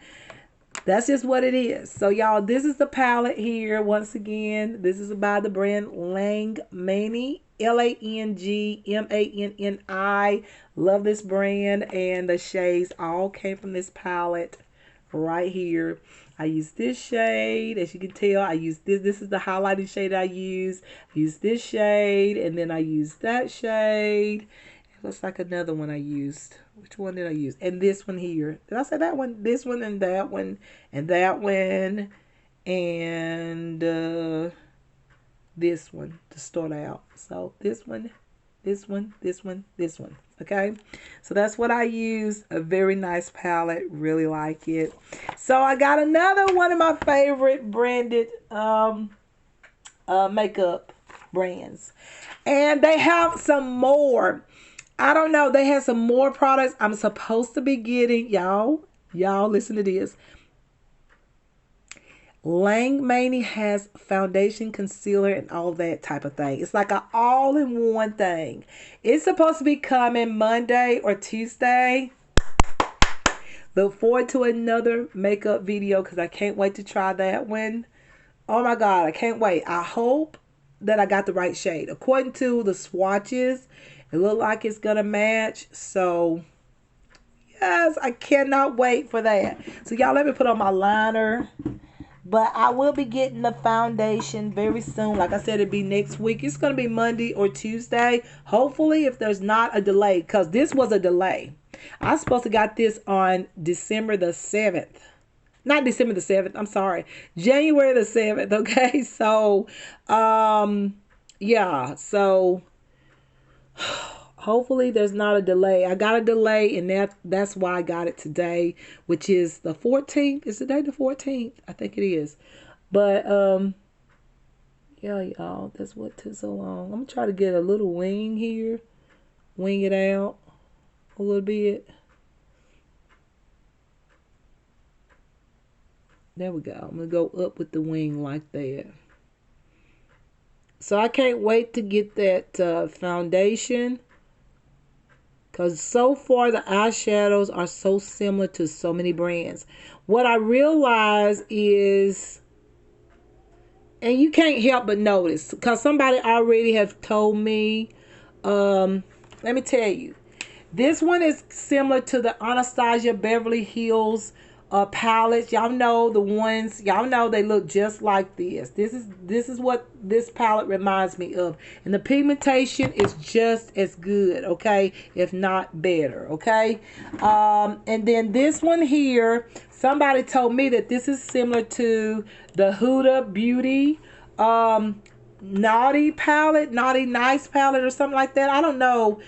that's just what it is. So, y'all, this is the palette here. Once again, this is by the brand Langmani. Langmanni. Love this brand. And the shades all came from this palette right here. I use this shade, as you can tell. I use this. This is the highlighting shade I use. I use this shade, and then I use that shade. It looks like another one I used. Which one did I use? And this one here. Did I say that one? This one and that one and that one and this one to start out. So this one, this one, this one, this one. Okay, so that's what I use. A very nice palette, really like it. So I got another one of my favorite branded makeup brands, and they have some more. I don't know, they have some more products I'm supposed to be getting. Y'all listen to this. Langmany has foundation, concealer, and all that type of thing. It's like an all-in-one thing. It's supposed to be coming Monday or Tuesday. Look forward to another makeup video because I can't wait to try that one. Oh my God, I can't wait. I hope that I got the right shade. According to the swatches, it looked like it's going to match. So, yes, I cannot wait for that. So, y'all, let me put on my liner. But I will be getting the foundation very soon. Like I said, it'll be next week. It's going to be Monday or Tuesday. Hopefully, if there's not a delay. Because this was a delay. I was supposed to got this on December the 7th. Not December the 7th. I'm sorry. January the 7th. Okay. So, yeah. So, hopefully there's not a delay. I got a delay, and that's why I got it today, which is the 14th. Is today the 14th? I think it is. But yeah, y'all, that's what took so long. I'm gonna try to get a little wing here, wing it out a little bit. There we go. I'm gonna go up with the wing like that. So I can't wait to get that foundation. Because so far the eyeshadows are so similar to so many brands. What I realize is, and you can't help but notice, because somebody already have told me, let me tell you, this one is similar to the Anastasia Beverly Hills palettes. Y'all know the ones, y'all know they look just like this. This is what this palette reminds me of. And the pigmentation is just as good, okay? If not better, okay? And then this one here, somebody told me that this is similar to the Huda Beauty Naughty palette, Naughty Nice palette or something like that. I don't know.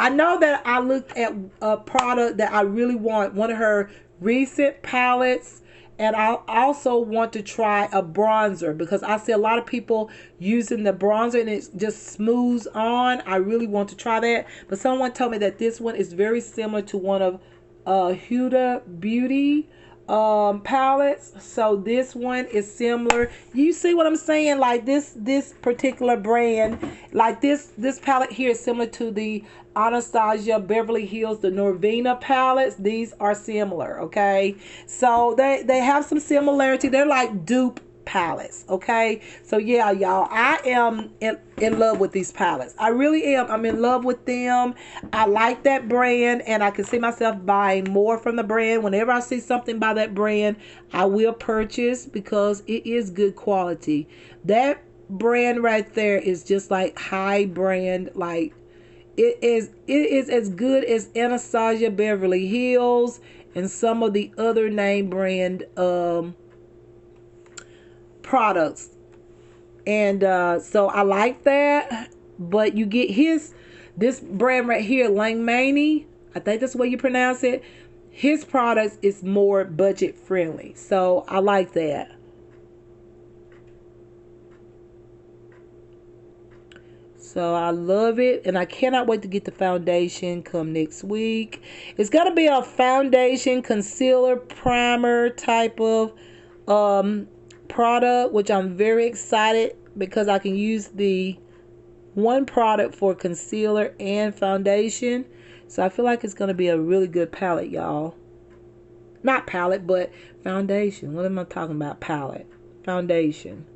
I know that I looked at a product that I really want, one of her recent palettes, and I also want to try a bronzer because I see a lot of people using the bronzer and it just smooths on. I really want to try that, but someone told me that this one is very similar to one of Huda Beauty palettes. So this one is similar. You see what I'm saying? Like this particular brand, like this palette here is similar to the Anastasia Beverly Hills, the Norvina palettes. These are similar, okay? So they have some similarity. They're like dupe palettes, okay? So yeah, y'all, I am in love with these palettes. I really am. I'm in love with them. I like that brand, and I can see myself buying more from the brand. Whenever I see something by that brand, I will purchase because it is good quality. That brand right there is just like high brand, like it is as good as Anastasia Beverly Hills and some of the other name brand products. And so I like that. But you get this brand right here, Langmany, I think that's the way you pronounce it. His products is more budget friendly. So I like that. So I love it, and I cannot wait to get the foundation come next week. It's going to be a foundation, concealer, primer type of product, which I'm very excited because I can use the one product for concealer and foundation. So I feel like it's going to be a really good palette, y'all. Not palette, but foundation. What am I talking about? Palette. Foundation.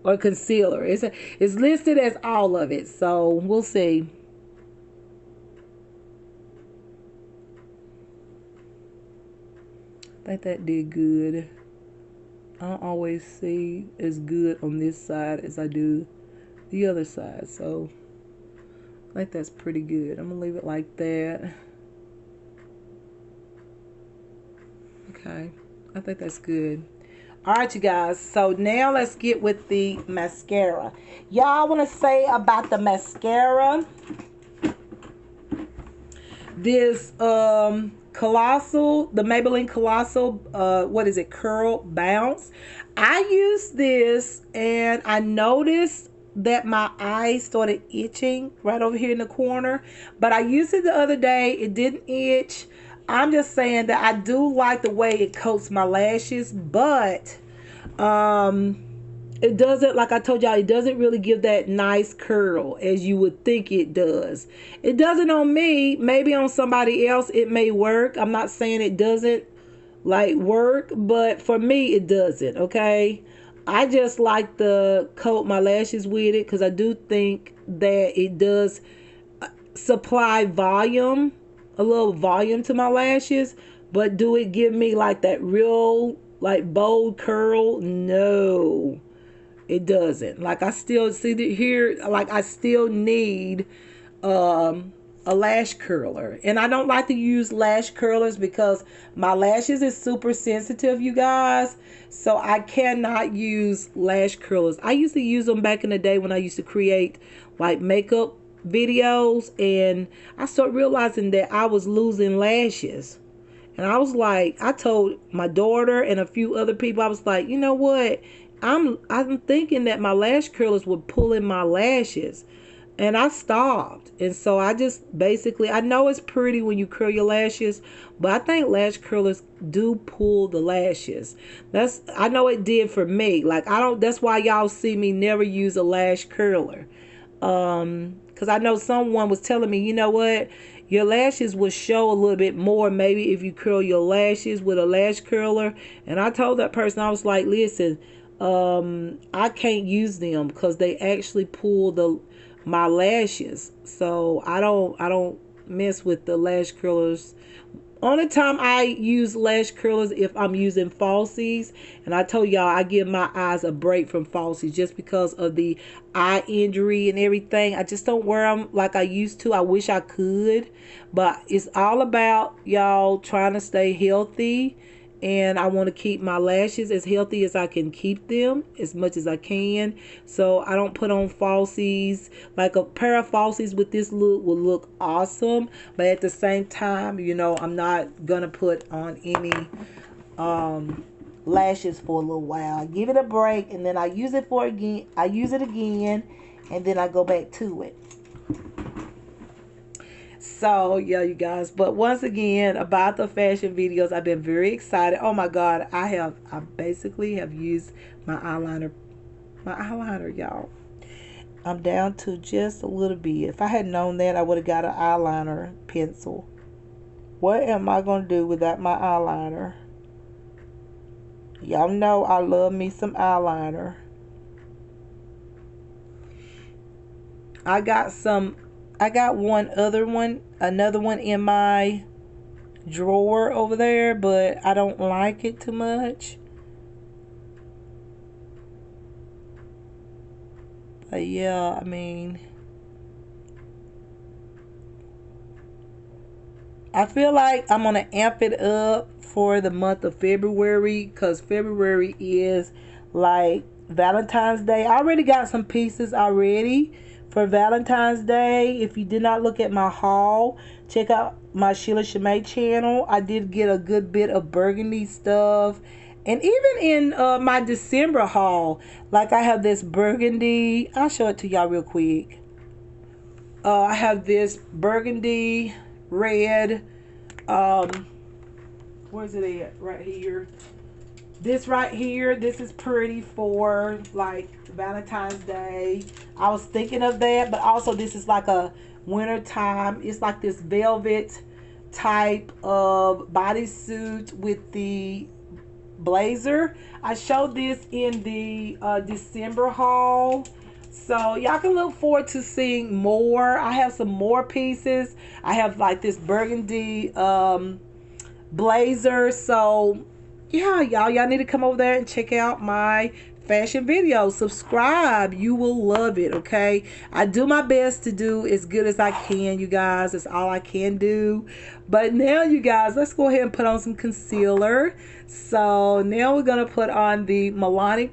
Or concealer. It's listed as all of it. So we'll see. I think that did good. I don't always see as good on this side as I do the other side. So I think that's pretty good. I'm going to leave it like that. Okay. I think that's good. All right, you guys. So now let's get with the mascara. Y'all want to say about the mascara? This Colossal, the Maybelline Colossal, what is it? Curl Bounce. I used this and I noticed that my eyes started itching right over here in the corner. But I used it the other day. It didn't itch. I'm just saying that I do like the way it coats my lashes, but um it doesn't, like I told y'all, it doesn't really give that nice curl as you would think it does. It doesn't on me. Maybe on somebody else it may work. I'm not saying it doesn't like work, but for me it doesn't. Okay, I just like to coat my lashes with it because I do think that it does supply volume, a little volume to my lashes. But do it give me like that real like bold curl? No, it doesn't. Like I still see it here. Like I still need a lash curler, and I don't like to use lash curlers because my lashes is super sensitive, you guys. So I cannot use lash curlers. I used to use them back in the day when I used to create like makeup videos, and I started realizing that I was losing lashes. And I was like, I told my daughter and a few other people, I was like, you know what? I'm thinking that my lash curlers were pulling my lashes. And I stopped. And so I just basically, I know it's pretty when you curl your lashes, but I think lash curlers do pull the lashes. I know it did for me. Like I don't, that's why y'all see me never use a lash curler. Because I know someone was telling me, you know what? Your lashes will show a little bit more maybe if you curl your lashes with a lash curler. And I told that person, I was like, listen, I can't use them because they actually pull my lashes. So I don't mess with the lash curlers. Only time I use lash curlers if I'm using falsies. And I told y'all I give my eyes a break from falsies just because of the eye injury and everything. I just don't wear them like I used to. I wish I could. But it's all about y'all trying to stay healthy. And I want to keep my lashes as healthy as I can keep them as much as I can. So I don't put on falsies. Like a pair of falsies with this look will look awesome. But at the same time, you know, I'm not going to put on any lashes for a little while. I give it a break and then I use it again. And then I go back to it. So yeah, you guys, but once again about the fashion videos, I've been very excited. Oh my god, I basically have used my eyeliner, y'all. I'm down to just a little bit. If I had known that, I would have got an eyeliner pencil. What am I gonna do without my eyeliner? Y'all know I love me some eyeliner. I got another one in my drawer over there, but I don't like it too much. But yeah, I mean, I feel like I'm gonna amp it up for the month of February because February is like Valentine's Day. I already got some pieces already for Valentine's Day. If you did not look at my haul, check out my Sheila Shimei channel. I did get a good bit of burgundy stuff. And even in my December haul, like I have this burgundy. I'll show it to y'all real quick. I have this burgundy red. Where's it at? Right here. This right here, this is pretty for like Valentine's Day. I was thinking of that, but also this is like a winter time. It's like this velvet type of bodysuit with the blazer. I showed this in the December haul. So y'all can look forward to seeing more. I have some more pieces. I have like this burgundy blazer. So yeah, y'all need to come over there and check out my fashion videos. Subscribe. You will love it, okay? I do my best to do as good as I can, you guys. That's all I can do. But now, you guys, let's go ahead and put on some concealer. So now we're going to put on the Milani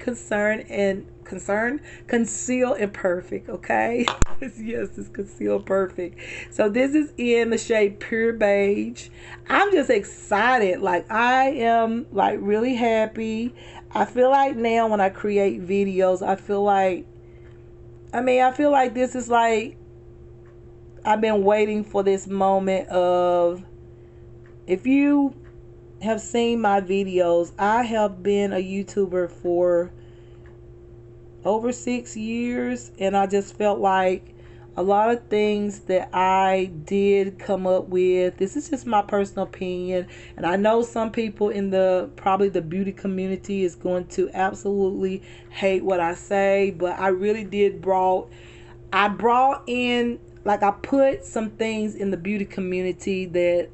Conceal Imperfect, okay? Yes, it's Conceal Perfect. So this is in the shade Pure Beige. I'm just excited. Like, I am like really happy. I feel like now when I create videos, I feel like this is like, I've been waiting for this moment of, if you have seen my videos, I have been a YouTuber for over 6 years, and I just felt like a lot of things that I did come up with, this is just my personal opinion, and I know some people in the probably the beauty community is going to absolutely hate what I say, but I really did I brought in, like, I put some things in the beauty community that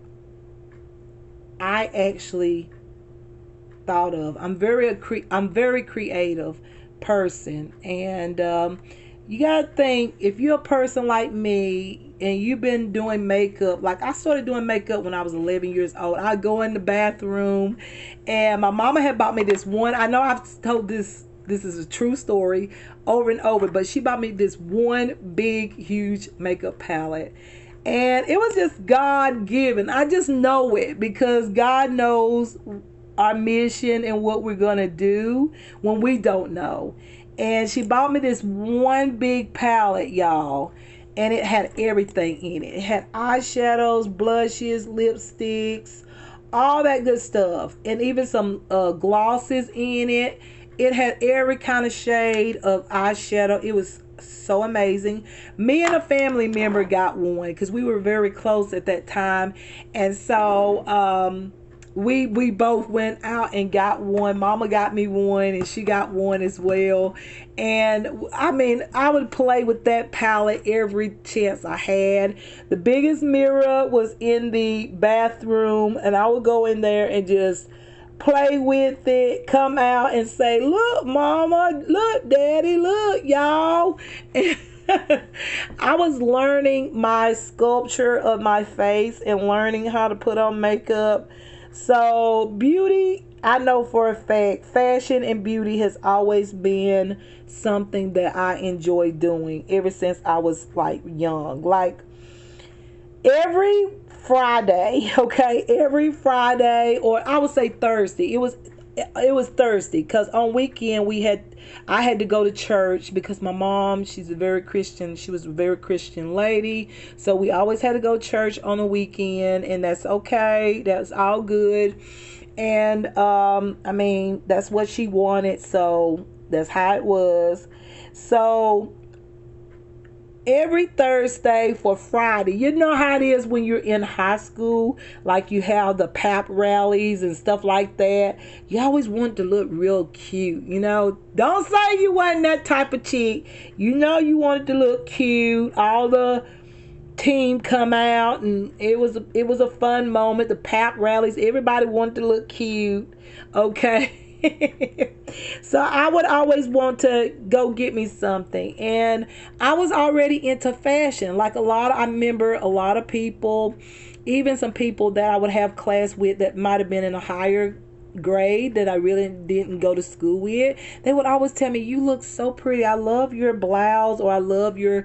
I actually thought of. I'm very creative person, and you gotta think, if you're a person like me and you've been doing makeup, like I started doing makeup when I was 11 years old. I'd go in the bathroom, and my mama had bought me this one, I know I've told this is a true story over and over, but she bought me this one big huge makeup palette, and it was just God given. I just know it because God knows our mission and what we're gonna do when we don't know. And she bought me this one big palette, y'all, and it had everything in it. It had eyeshadows, blushes, lipsticks, all that good stuff, and even some glosses in it. It had every kind of shade of eyeshadow. It was so amazing. Me and a family member got one because we were very close at that time, and so we both went out and got one. Mama got me one, and she got one as well. And I mean, I would play with that palette every chance I had. The biggest mirror was in the bathroom, and I would go in there and just play with it, come out and say, "Look, Mama, look, Daddy, look, y'all." I was learning my sculpture of my face and learning how to put on makeup. So beauty, I know for a fact, fashion and beauty has always been something that I enjoy doing ever since I was like young. Like every Friday, okay, every Friday, or I would say Thursday. It was Thursday because on weekend I had to go to church because my mom, she was a very Christian lady, so we always had to go to church on the weekend, and that's okay, that's all good. And I mean, that's what she wanted, so that's how it was. So every Thursday for Friday. You know how it is when you're in high school, like you have the pap rallies and stuff like that. You always want to look real cute, you know. Don't say you wasn't that type of chick. You know you wanted to look cute. All the team come out, and it was a fun moment. The pap rallies, everybody wanted to look cute. Okay. So I would always want to go get me something, and I was already into fashion. Like I remember a lot of people, even some people that I would have class with that might have been in a higher grade that I really didn't go to school with. They would always tell me, "You look so pretty. I love your blouse," or "I love your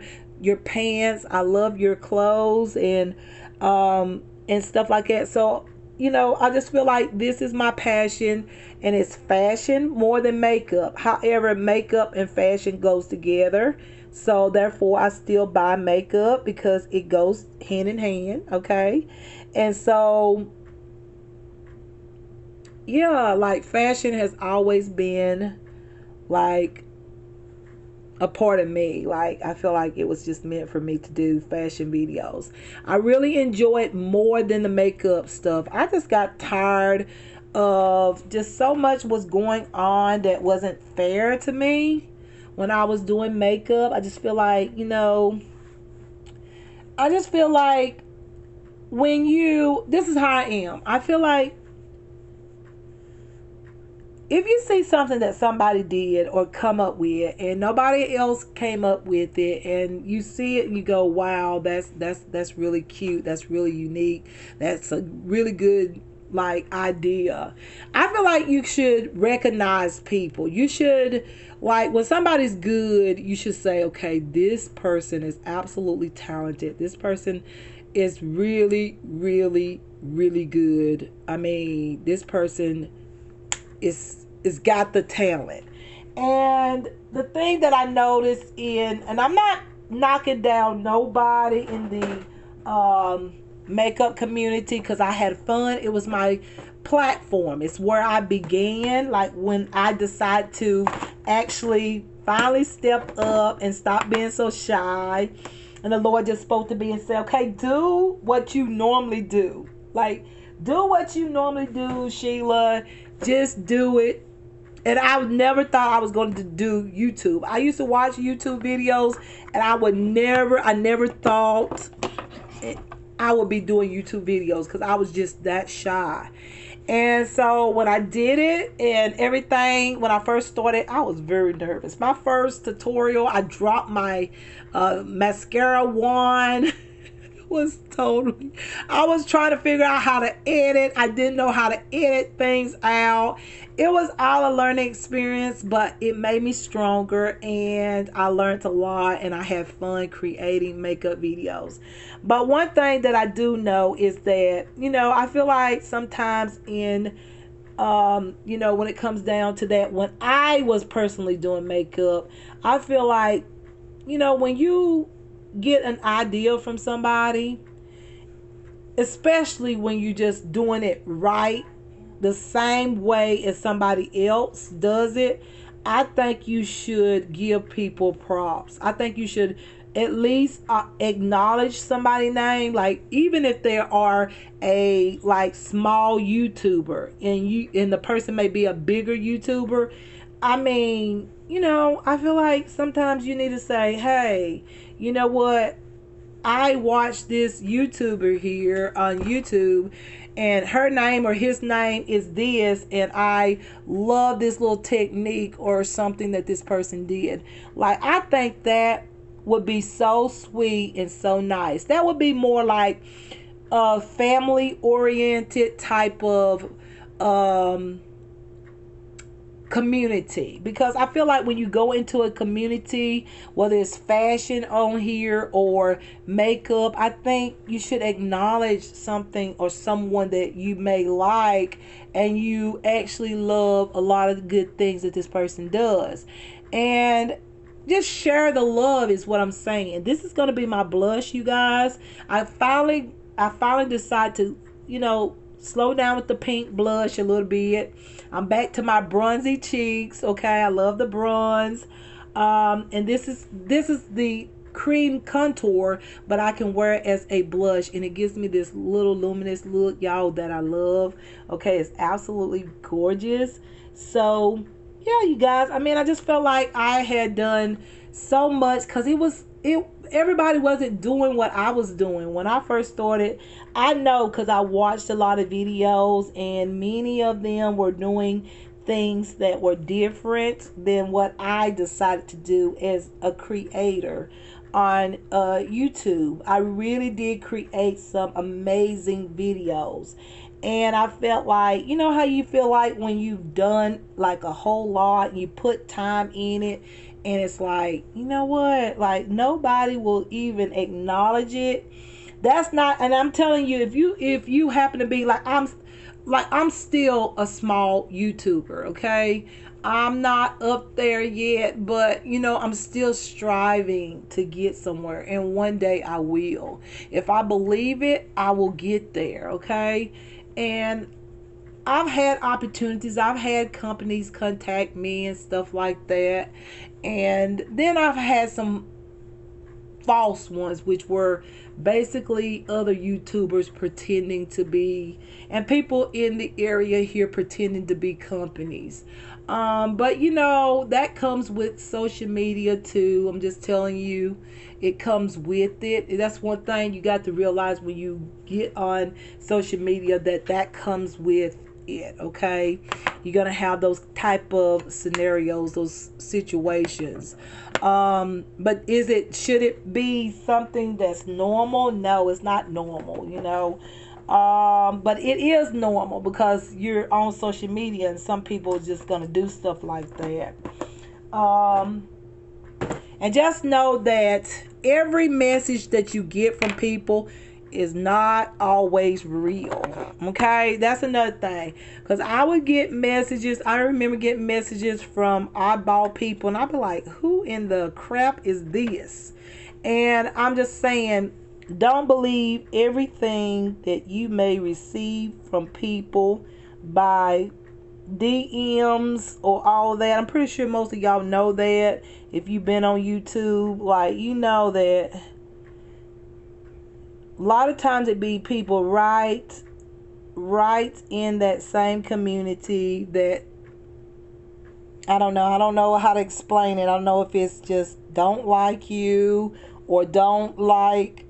pants. I love your clothes," and stuff like that. So I just feel like this is my passion, and it's fashion more than makeup. However, makeup and fashion goes together. So therefore, I still buy makeup because it goes hand in hand, okay? And so, yeah, like fashion has always been like a part of me. Like I feel like it was just meant for me to do fashion videos. I really enjoy it more than the makeup stuff. I just got tired of just so much was going on that wasn't fair to me when I was doing makeup. I just feel like, this is how I am. I feel like if you see something that somebody did or come up with and nobody else came up with it, and you see it and you go, wow, that's really cute, that's really unique, that's a really good like idea. I feel like you should recognize people. You should, like, when somebody's good, you should say, okay, this person is absolutely talented, this person is really really really good. I mean, this person is got the talent. And the thing that I noticed and I'm not knocking down nobody in the makeup community, because I had fun. It was my platform. It's where I began. Like when I decided to actually finally step up and stop being so shy. And the Lord just spoke to me and said, okay, do what you normally do. Like, do what you normally do, Sheila. Just do it. And I never thought I was going to do YouTube. I used to watch YouTube videos, and I never thought I would be doing YouTube videos, because I was just that shy. And so when I did it and everything, when I first started, I was very nervous. My first tutorial, I dropped my mascara wand. Was totally, I was trying to figure out how to edit. I didn't know how to edit things out. It was all a learning experience, but it made me stronger, and I learned a lot, and I had fun creating makeup videos. But one thing that I do know is that, I feel like sometimes in when it comes down to that, when I was personally doing makeup, I feel like, when you get an idea from somebody, especially when you just doing it right, the same way as somebody else does it, I think you should give people props. I think you should at least acknowledge somebody's name, like even if they are a like small YouTuber and the person may be a bigger YouTuber. I mean, I feel like sometimes you need to say, hey, you know what? I watched this YouTuber here on YouTube, and her name or his name is this, and I love this little technique or something that this person did. Like, I think that would be so sweet and so nice. That would be more like a family oriented type of community, because I feel like when you go into a community, whether it's fashion on here or makeup, I think you should acknowledge something or someone that you may like, and you actually love a lot of the good things that this person does, and just share the love is what I'm saying. This is going to be my blush, you guys. I finally decided to, slow down with the pink blush a little bit. I'm back to my bronzy cheeks. Okay, I love the bronze. And this is the cream contour, but I can wear it as a blush, and it gives me this little luminous look, y'all, that I love. Okay, it's absolutely gorgeous. So yeah, you guys, I mean, I just felt like I had done so much, because everybody wasn't doing what I was doing when I first started. I know, because I watched a lot of videos, and many of them were doing things that were different than what I decided to do as a creator on YouTube. I really did create some amazing videos. And I felt like, you know how you feel like when you've done like a whole lot and you put time in it, and it's like, you know what, like nobody will even acknowledge it. That's not, and I'm telling you, if you happen to be I'm still a small YouTuber, okay? I'm not up there yet, but I'm still striving to get somewhere, and one day I will. If I believe it, I will get there, okay? And I've had opportunities. I've had companies contact me and stuff like that. And then I've had some false ones, which were basically other YouTubers pretending to be, and people in the area here pretending to be companies. But that comes with social media too. I'm just telling you, it comes with it. That's one thing you got to realize when you get on social media, that comes with it, okay? You're gonna have those type of scenarios, those situations. But should it be something that's normal? No, it's not normal, you know. But it is normal because you're on social media and some people are just gonna do stuff like that. Um, and just know that every message that you get from people is not always real. Okay? That's another thing. Because I would get messages. I remember getting messages from oddball people. And I'd be like, who in the crap is this? And I'm just saying, don't believe everything that you may receive from people by DMs or all that. I'm pretty sure most of y'all know that. If you've been on YouTube, like, you know that a lot of times it be people right in that same community that I don't know how to explain it. I don't know if it's just don't like you or don't like,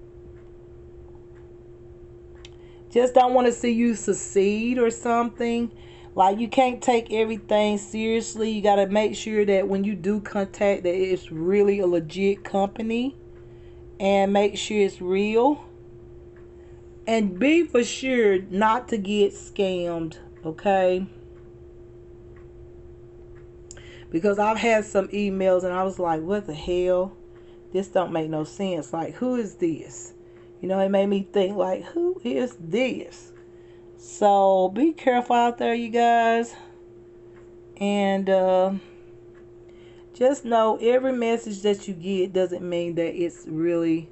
just don't want to see you succeed or something. Like, you can't take everything seriously. You got to make sure that when you do contact that it's really a legit company, and make sure it's real, and be for sure not to get scammed, okay? Because I've had some emails and I was like, what the hell? This don't make no sense. Like, who is this? You know, it made me think, like, who is this? So be careful out there, you guys. And just know every message that you get doesn't mean that it's really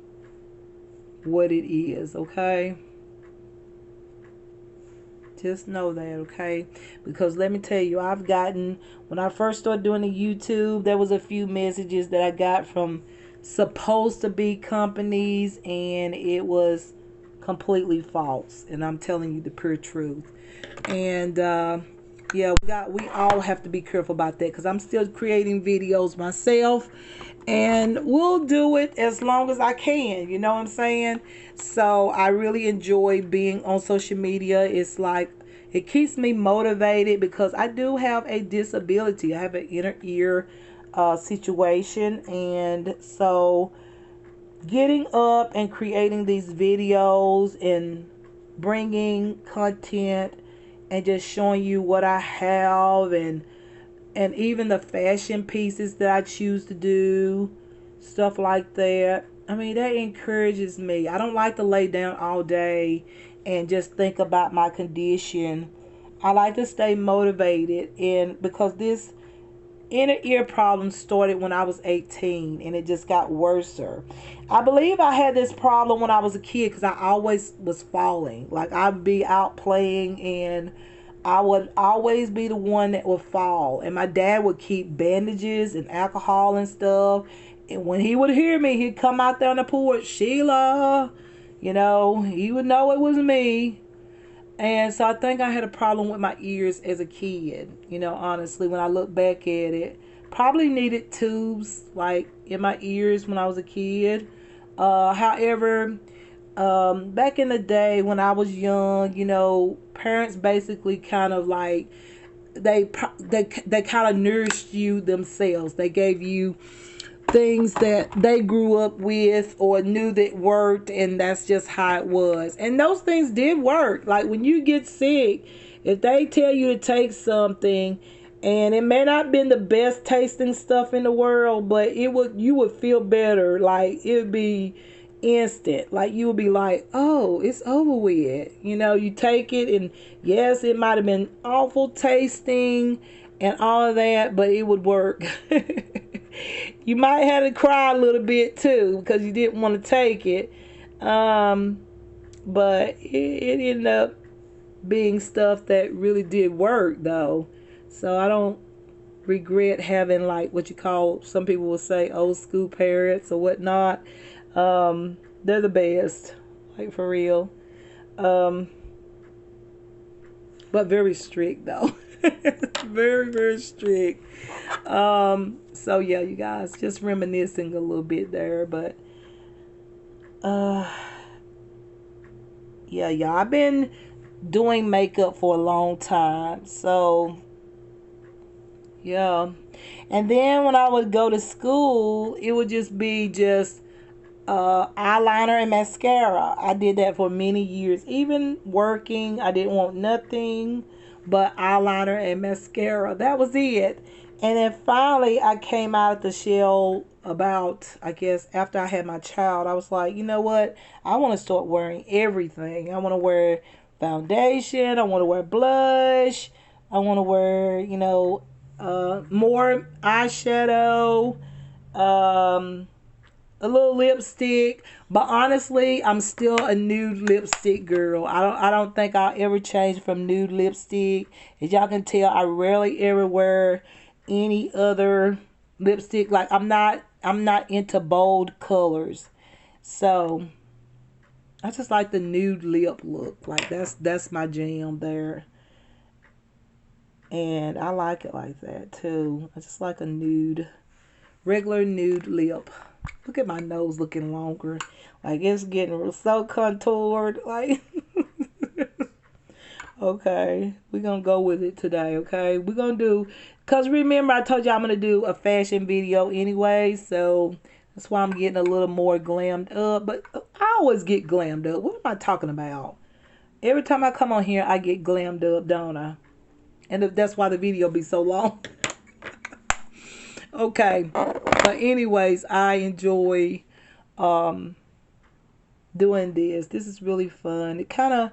what it is, okay? Just know that, okay? Because let me tell you, I've gotten, when I first started doing the YouTube, there was a few messages that I got from supposed to be companies, and it was completely false. And I'm telling you the pure truth. And yeah, we all have to be careful about that, because I'm still creating videos myself, and we'll do it as long as I can, you know what I'm saying? So I really enjoy being on social media. It's like, it keeps me motivated because I do have a disability. I have an inner ear situation, and so getting up and creating these videos and bringing content and just showing you what I have, and even the fashion pieces that I choose to do, stuff like that. I mean, that encourages me. I don't like to lay down all day and just think about my condition. I like to stay motivated, and because this inner ear problem started when I was 18, and it just got worse. I believe I had this problem when I was a kid because I always was falling. Like, I'd be out playing and I would always be the one that would fall. And my dad would keep bandages and alcohol and stuff. And when he would hear me, he'd come out there on the porch, Sheila, you know, he would know it was me. And so I think I had a problem with my ears as a kid, you know, honestly, when I look back at it. Probably needed tubes, like, in my ears when I was a kid. However, back in the day when I was young, you know, parents basically kind of like, they kind of nourished you themselves. They gave you things that they grew up with or knew that worked, and that's just how it was. And those things did work. Like, when you get sick, if they tell you to take something, and it may not been the best tasting stuff in the world, but you would feel better. Like, it would be instant. Like, you would be like, oh, it's over with. You know, you take it, and yes, it might have been awful tasting and all of that, but it would work. You might have to cry a little bit too because you didn't want to take it. But it ended up being stuff that really did work, though. So I don't regret having, like, what you call, some people will say, old school parents or whatnot. They're the best, like, for real. But very strict, though. Very, very strict. So yeah, you guys, just reminiscing a little bit there, but yeah, I've been doing makeup for a long time. So, yeah. And then when I would go to school, it would just be just eyeliner and mascara. I did that for many years. Even working, I didn't want nothing but eyeliner and mascara. That was it. And then finally, I came out of the shell about, I guess, after I had my child. I was like, you know what? I want to start wearing everything. I want to wear foundation. I want to wear blush. I want to wear, more eyeshadow. Um, a little lipstick, but honestly, I'm still a nude lipstick girl. I don't think I'll ever change from nude lipstick. As y'all can tell, I rarely ever wear any other lipstick. Like I'm not into bold colors. So I just like the nude lip look. Like that's my jam there. And I like it like that too. I just like a nude, regular nude lip. Look at my nose looking longer. Like it's getting so contoured. Like, okay, we're going to go with it today, okay? We're going to do, because remember I told you I'm going to do a fashion video anyway. So that's why I'm getting a little more glammed up. But I always get glammed up. What am I talking about? Every time I come on here, I get glammed up, don't I? And that's why the video be so long. Okay. But anyways, I enjoy um doing this. This is really fun. It kind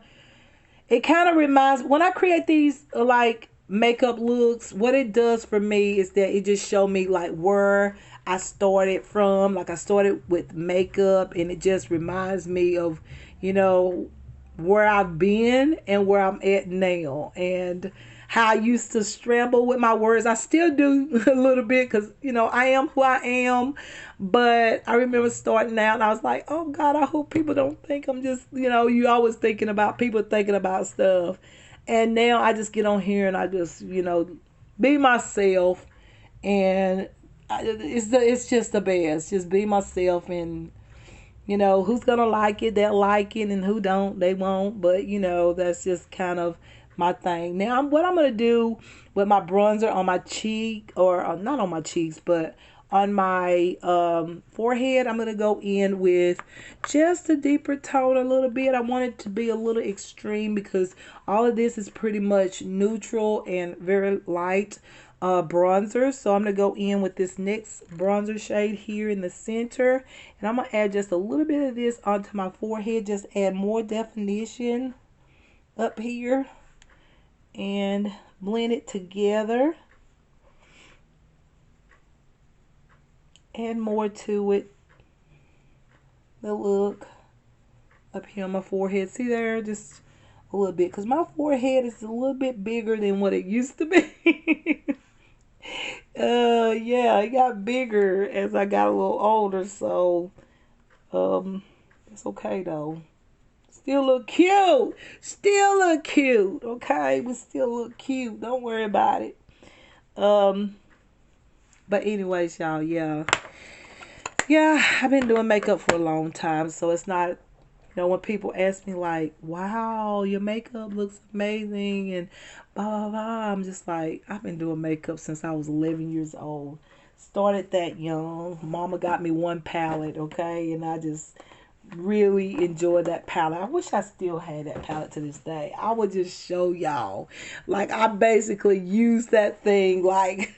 of reminds, when I create these like makeup looks, what it does for me is that it just show me like where I started from. Like I started with makeup, and it just reminds me of, you know, where I've been and where I'm at now, and how I used to scramble with my words. I still do a little bit because, I am who I am. But I remember starting out and I was like, oh God, I hope people don't think I'm just, you always thinking about people thinking about stuff. And now I just get on here and I just, be myself. And it's just the best. Just be myself, and who's gonna like it, they'll like it, and who don't, they won't. But that's just kind of my thing. Now, what I'm gonna do with my bronzer on my cheek, or not on my cheeks, but on my forehead, I'm gonna go in with just a deeper tone a little bit. I want it to be a little extreme because all of this is pretty much neutral and very light bronzer. So I'm going to go in with this next bronzer shade here in the center. And I'm going to add just a little bit of this onto my forehead. Just add more definition up here. And blend it together. Add more to it. The look up here on my forehead. See there? Just a little bit. Because my forehead is a little bit bigger than what it used to be. Yeah, it got bigger as I got a little older, so it's okay though. Still look cute. Still look cute. Okay, we still look cute. Don't worry about it. Um, but anyways, y'all, yeah. Yeah, I've been doing makeup for a long time, so it's not, when people ask me like, wow, your makeup looks amazing and blah blah blah, I'm just like, I've been doing makeup since I was 11 years old. Started that young. Mama got me one palette, okay, and I just really enjoyed that palette. I wish I still had that palette to this day. I would just show y'all. Like I basically used that thing like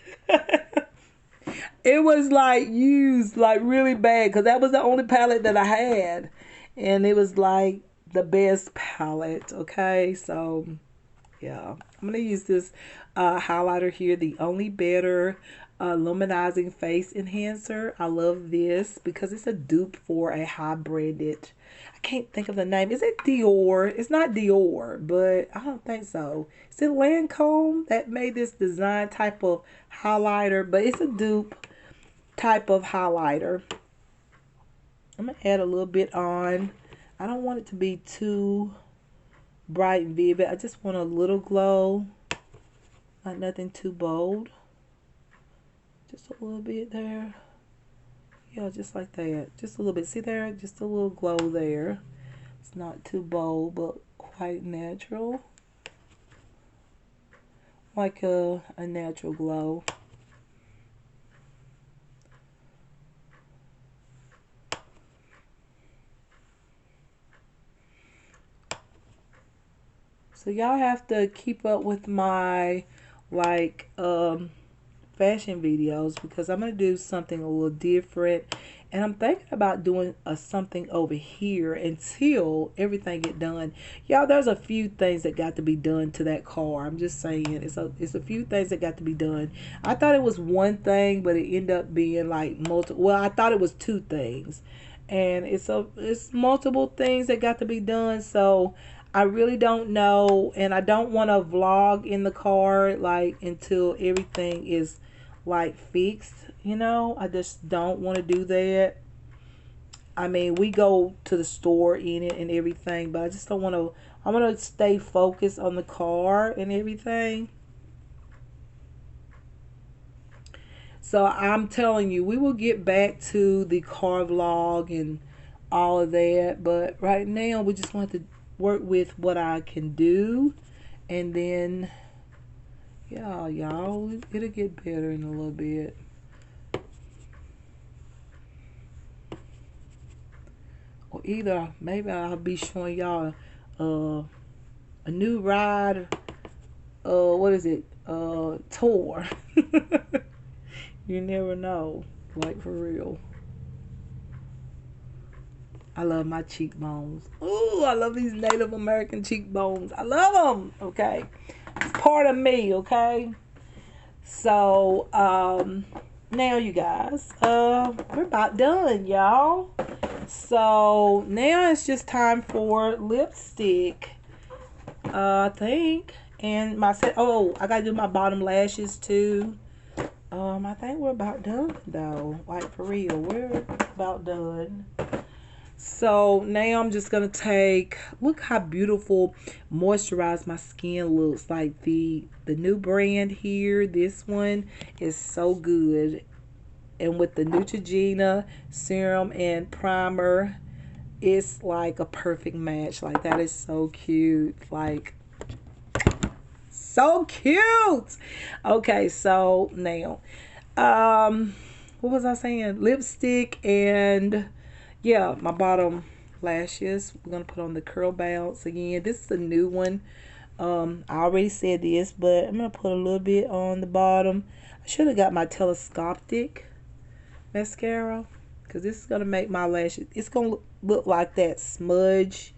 it was like used like really bad because that was the only palette that I had, and it was like the best palette. Okay, so yeah, I'm gonna use this highlighter here, the Only Better Luminizing Face Enhancer. I love this because it's a dupe for a high branded, I can't think of the name. Is it Dior? It's not Dior, but I don't think so. Is it Lancome that made this design type of highlighter? But it's a dupe type of highlighter. I'm gonna add a little bit on. I don't want it to be too bright and vivid. I just want a little glow, not nothing too bold. Just a little bit there. Yeah, just like that. Just a little bit. See there? Just a little glow there. It's not too bold, but like natural, like a natural glow. So y'all have to keep up with my like fashion videos because I'm gonna do something a little different, and I'm thinking about doing something over here until everything get done. Y'all, there's a few things that got to be done to that car. I'm just saying, it's a few things that got to be done. I thought it was one thing, but it ended up being like multiple. Well, I thought it was two things, and it's multiple things that got to be done. So I really don't know, and I don't want to vlog in the car like until everything is like fixed, you know. I just don't want to do that. I mean, we go to the store in it and everything, but I just don't want to. I want to stay focused on the car and everything. So I'm telling you, we will get back to the car vlog and all of that, but right now we just want to work with what I can do, and then yeah, y'all, it'll get better in a little bit. Or either maybe I'll be showing y'all a new ride. What is it? Tour. You never know. Like for real. I love my cheekbones. Ooh, I love these Native American cheekbones. I love them. Okay, it's part of me. Okay. So now you guys, we're about done, y'all. So now it's just time for lipstick. I think. And my set. Oh, I gotta do my bottom lashes too. I think we're about done though. Like for real, we're about done. So now I'm just gonna take. Look how beautiful moisturized my skin looks. Like the new brand here. This one is so good. And with the Neutrogena serum and primer, it's like a perfect match. Like that is so cute. Like so cute. Okay, so now what was I saying? Lipstick and yeah, my bottom lashes. We're gonna put on the curl bounce again. This is a new one. I already said this, but I'm gonna put a little bit on the bottom. I should have got my telescopic mascara because this is gonna make my lashes. It's gonna look like that smudge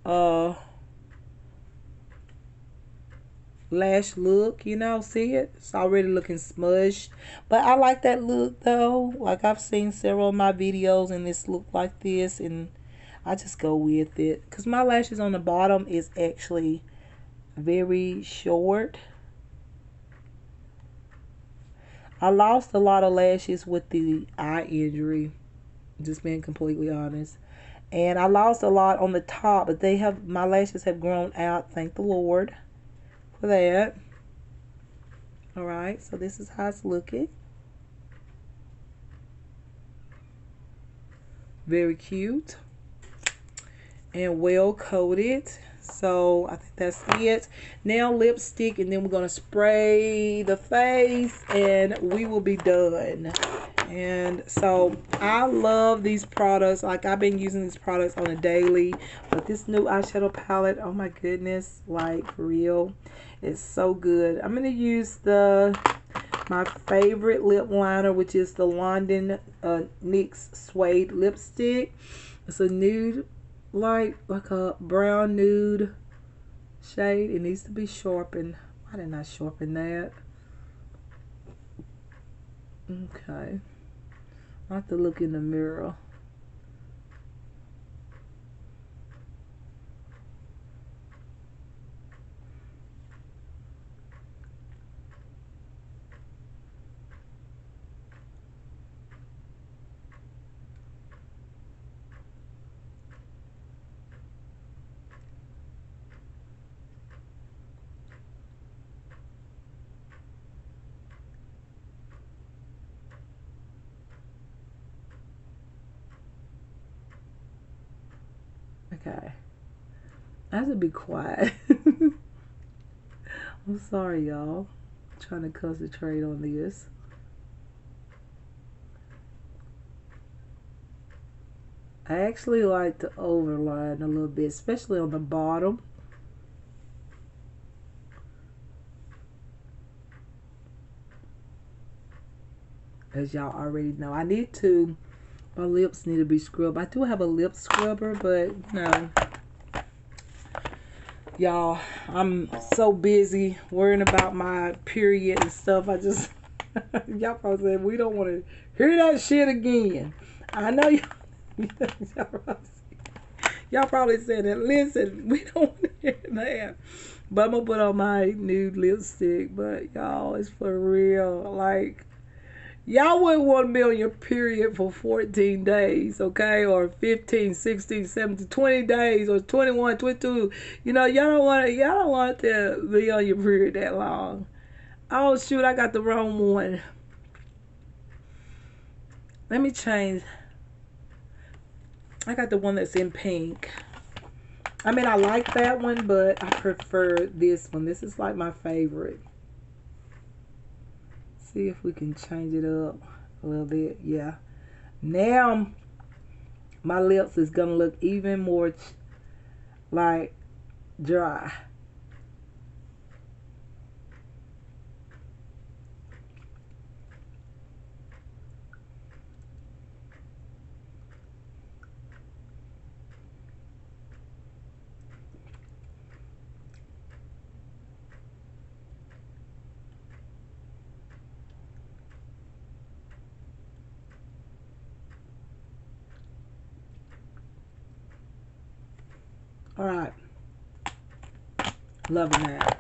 uh lash look, you know. See it? It's already looking smudged, but I like that look though. Like I've seen several of my videos and this look like this, and I just go with it because my lashes on the bottom is actually very short. I lost a lot of lashes with the eye injury, just being completely honest. And I lost a lot on the top, but my lashes have grown out, thank the Lord for that. All right, so this is how it's looking. Very cute and well coated. So I think that's it. Now lipstick, and then we're gonna spray the face and we will be done. And so I love these products. Like I've been using these products on a daily, but this new eyeshadow palette, oh my goodness, like for real, it's so good. I'm gonna use my favorite lip liner, which is the London NYX Suede lipstick. It's a nude, like a brown nude shade. It needs to be sharpened. Why didn't I sharpen that? Okay. I have to look in the mirror. Okay. I have to be quiet. I'm sorry, y'all. I'm trying to concentrate on this. I actually like to overline a little bit, especially on the bottom. As y'all already know, my lips need to be scrubbed. I do have a lip scrubber, but no. Y'all, I'm so busy worrying about my period and stuff. Y'all probably said, we don't want to hear that shit again. I know y'all probably said that. Listen, we don't want to hear that. But I'm going to put on my nude lipstick. But y'all, it's for real. Like, y'all wouldn't want to be on your period for 14 days, okay? Or 15, 16, 17, 20 days, or 21, 22. You know, y'all don't want to be on your period that long. Oh, shoot, I got the wrong one. Let me change. I got the one that's in pink. I mean, I like that one, but I prefer this one. This is like my favorite. See if we can change it up a little bit. Yeah. Now my lips is gonna look even more like dry. All right. Loving that.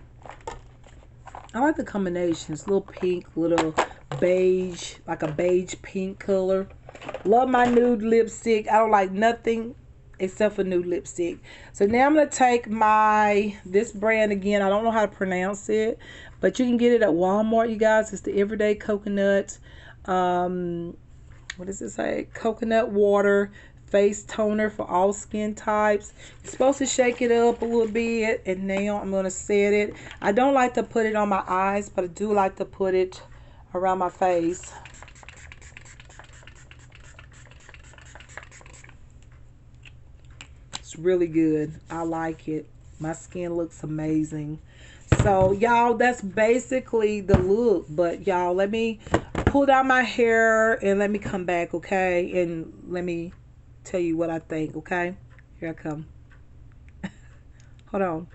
I like the combinations. Little pink, little beige, like a beige pink color. Love my nude lipstick. I don't like nothing except for nude lipstick. So now I'm going to take this brand again. I don't know how to pronounce it, but you can get it at Walmart, you guys. It's the Everyday Coconut. What does it say? Coconut water face toner for all skin types. You're supposed to shake it up a little bit, and now I'm going to set it. I don't like to put it on my eyes, but I do like to put it around my face. It's really good. I like it. My skin looks amazing. So y'all, that's basically the look. But y'all, let me pull down my hair and let me come back, okay? And let me tell you what I think, okay? Here I come. Hold on.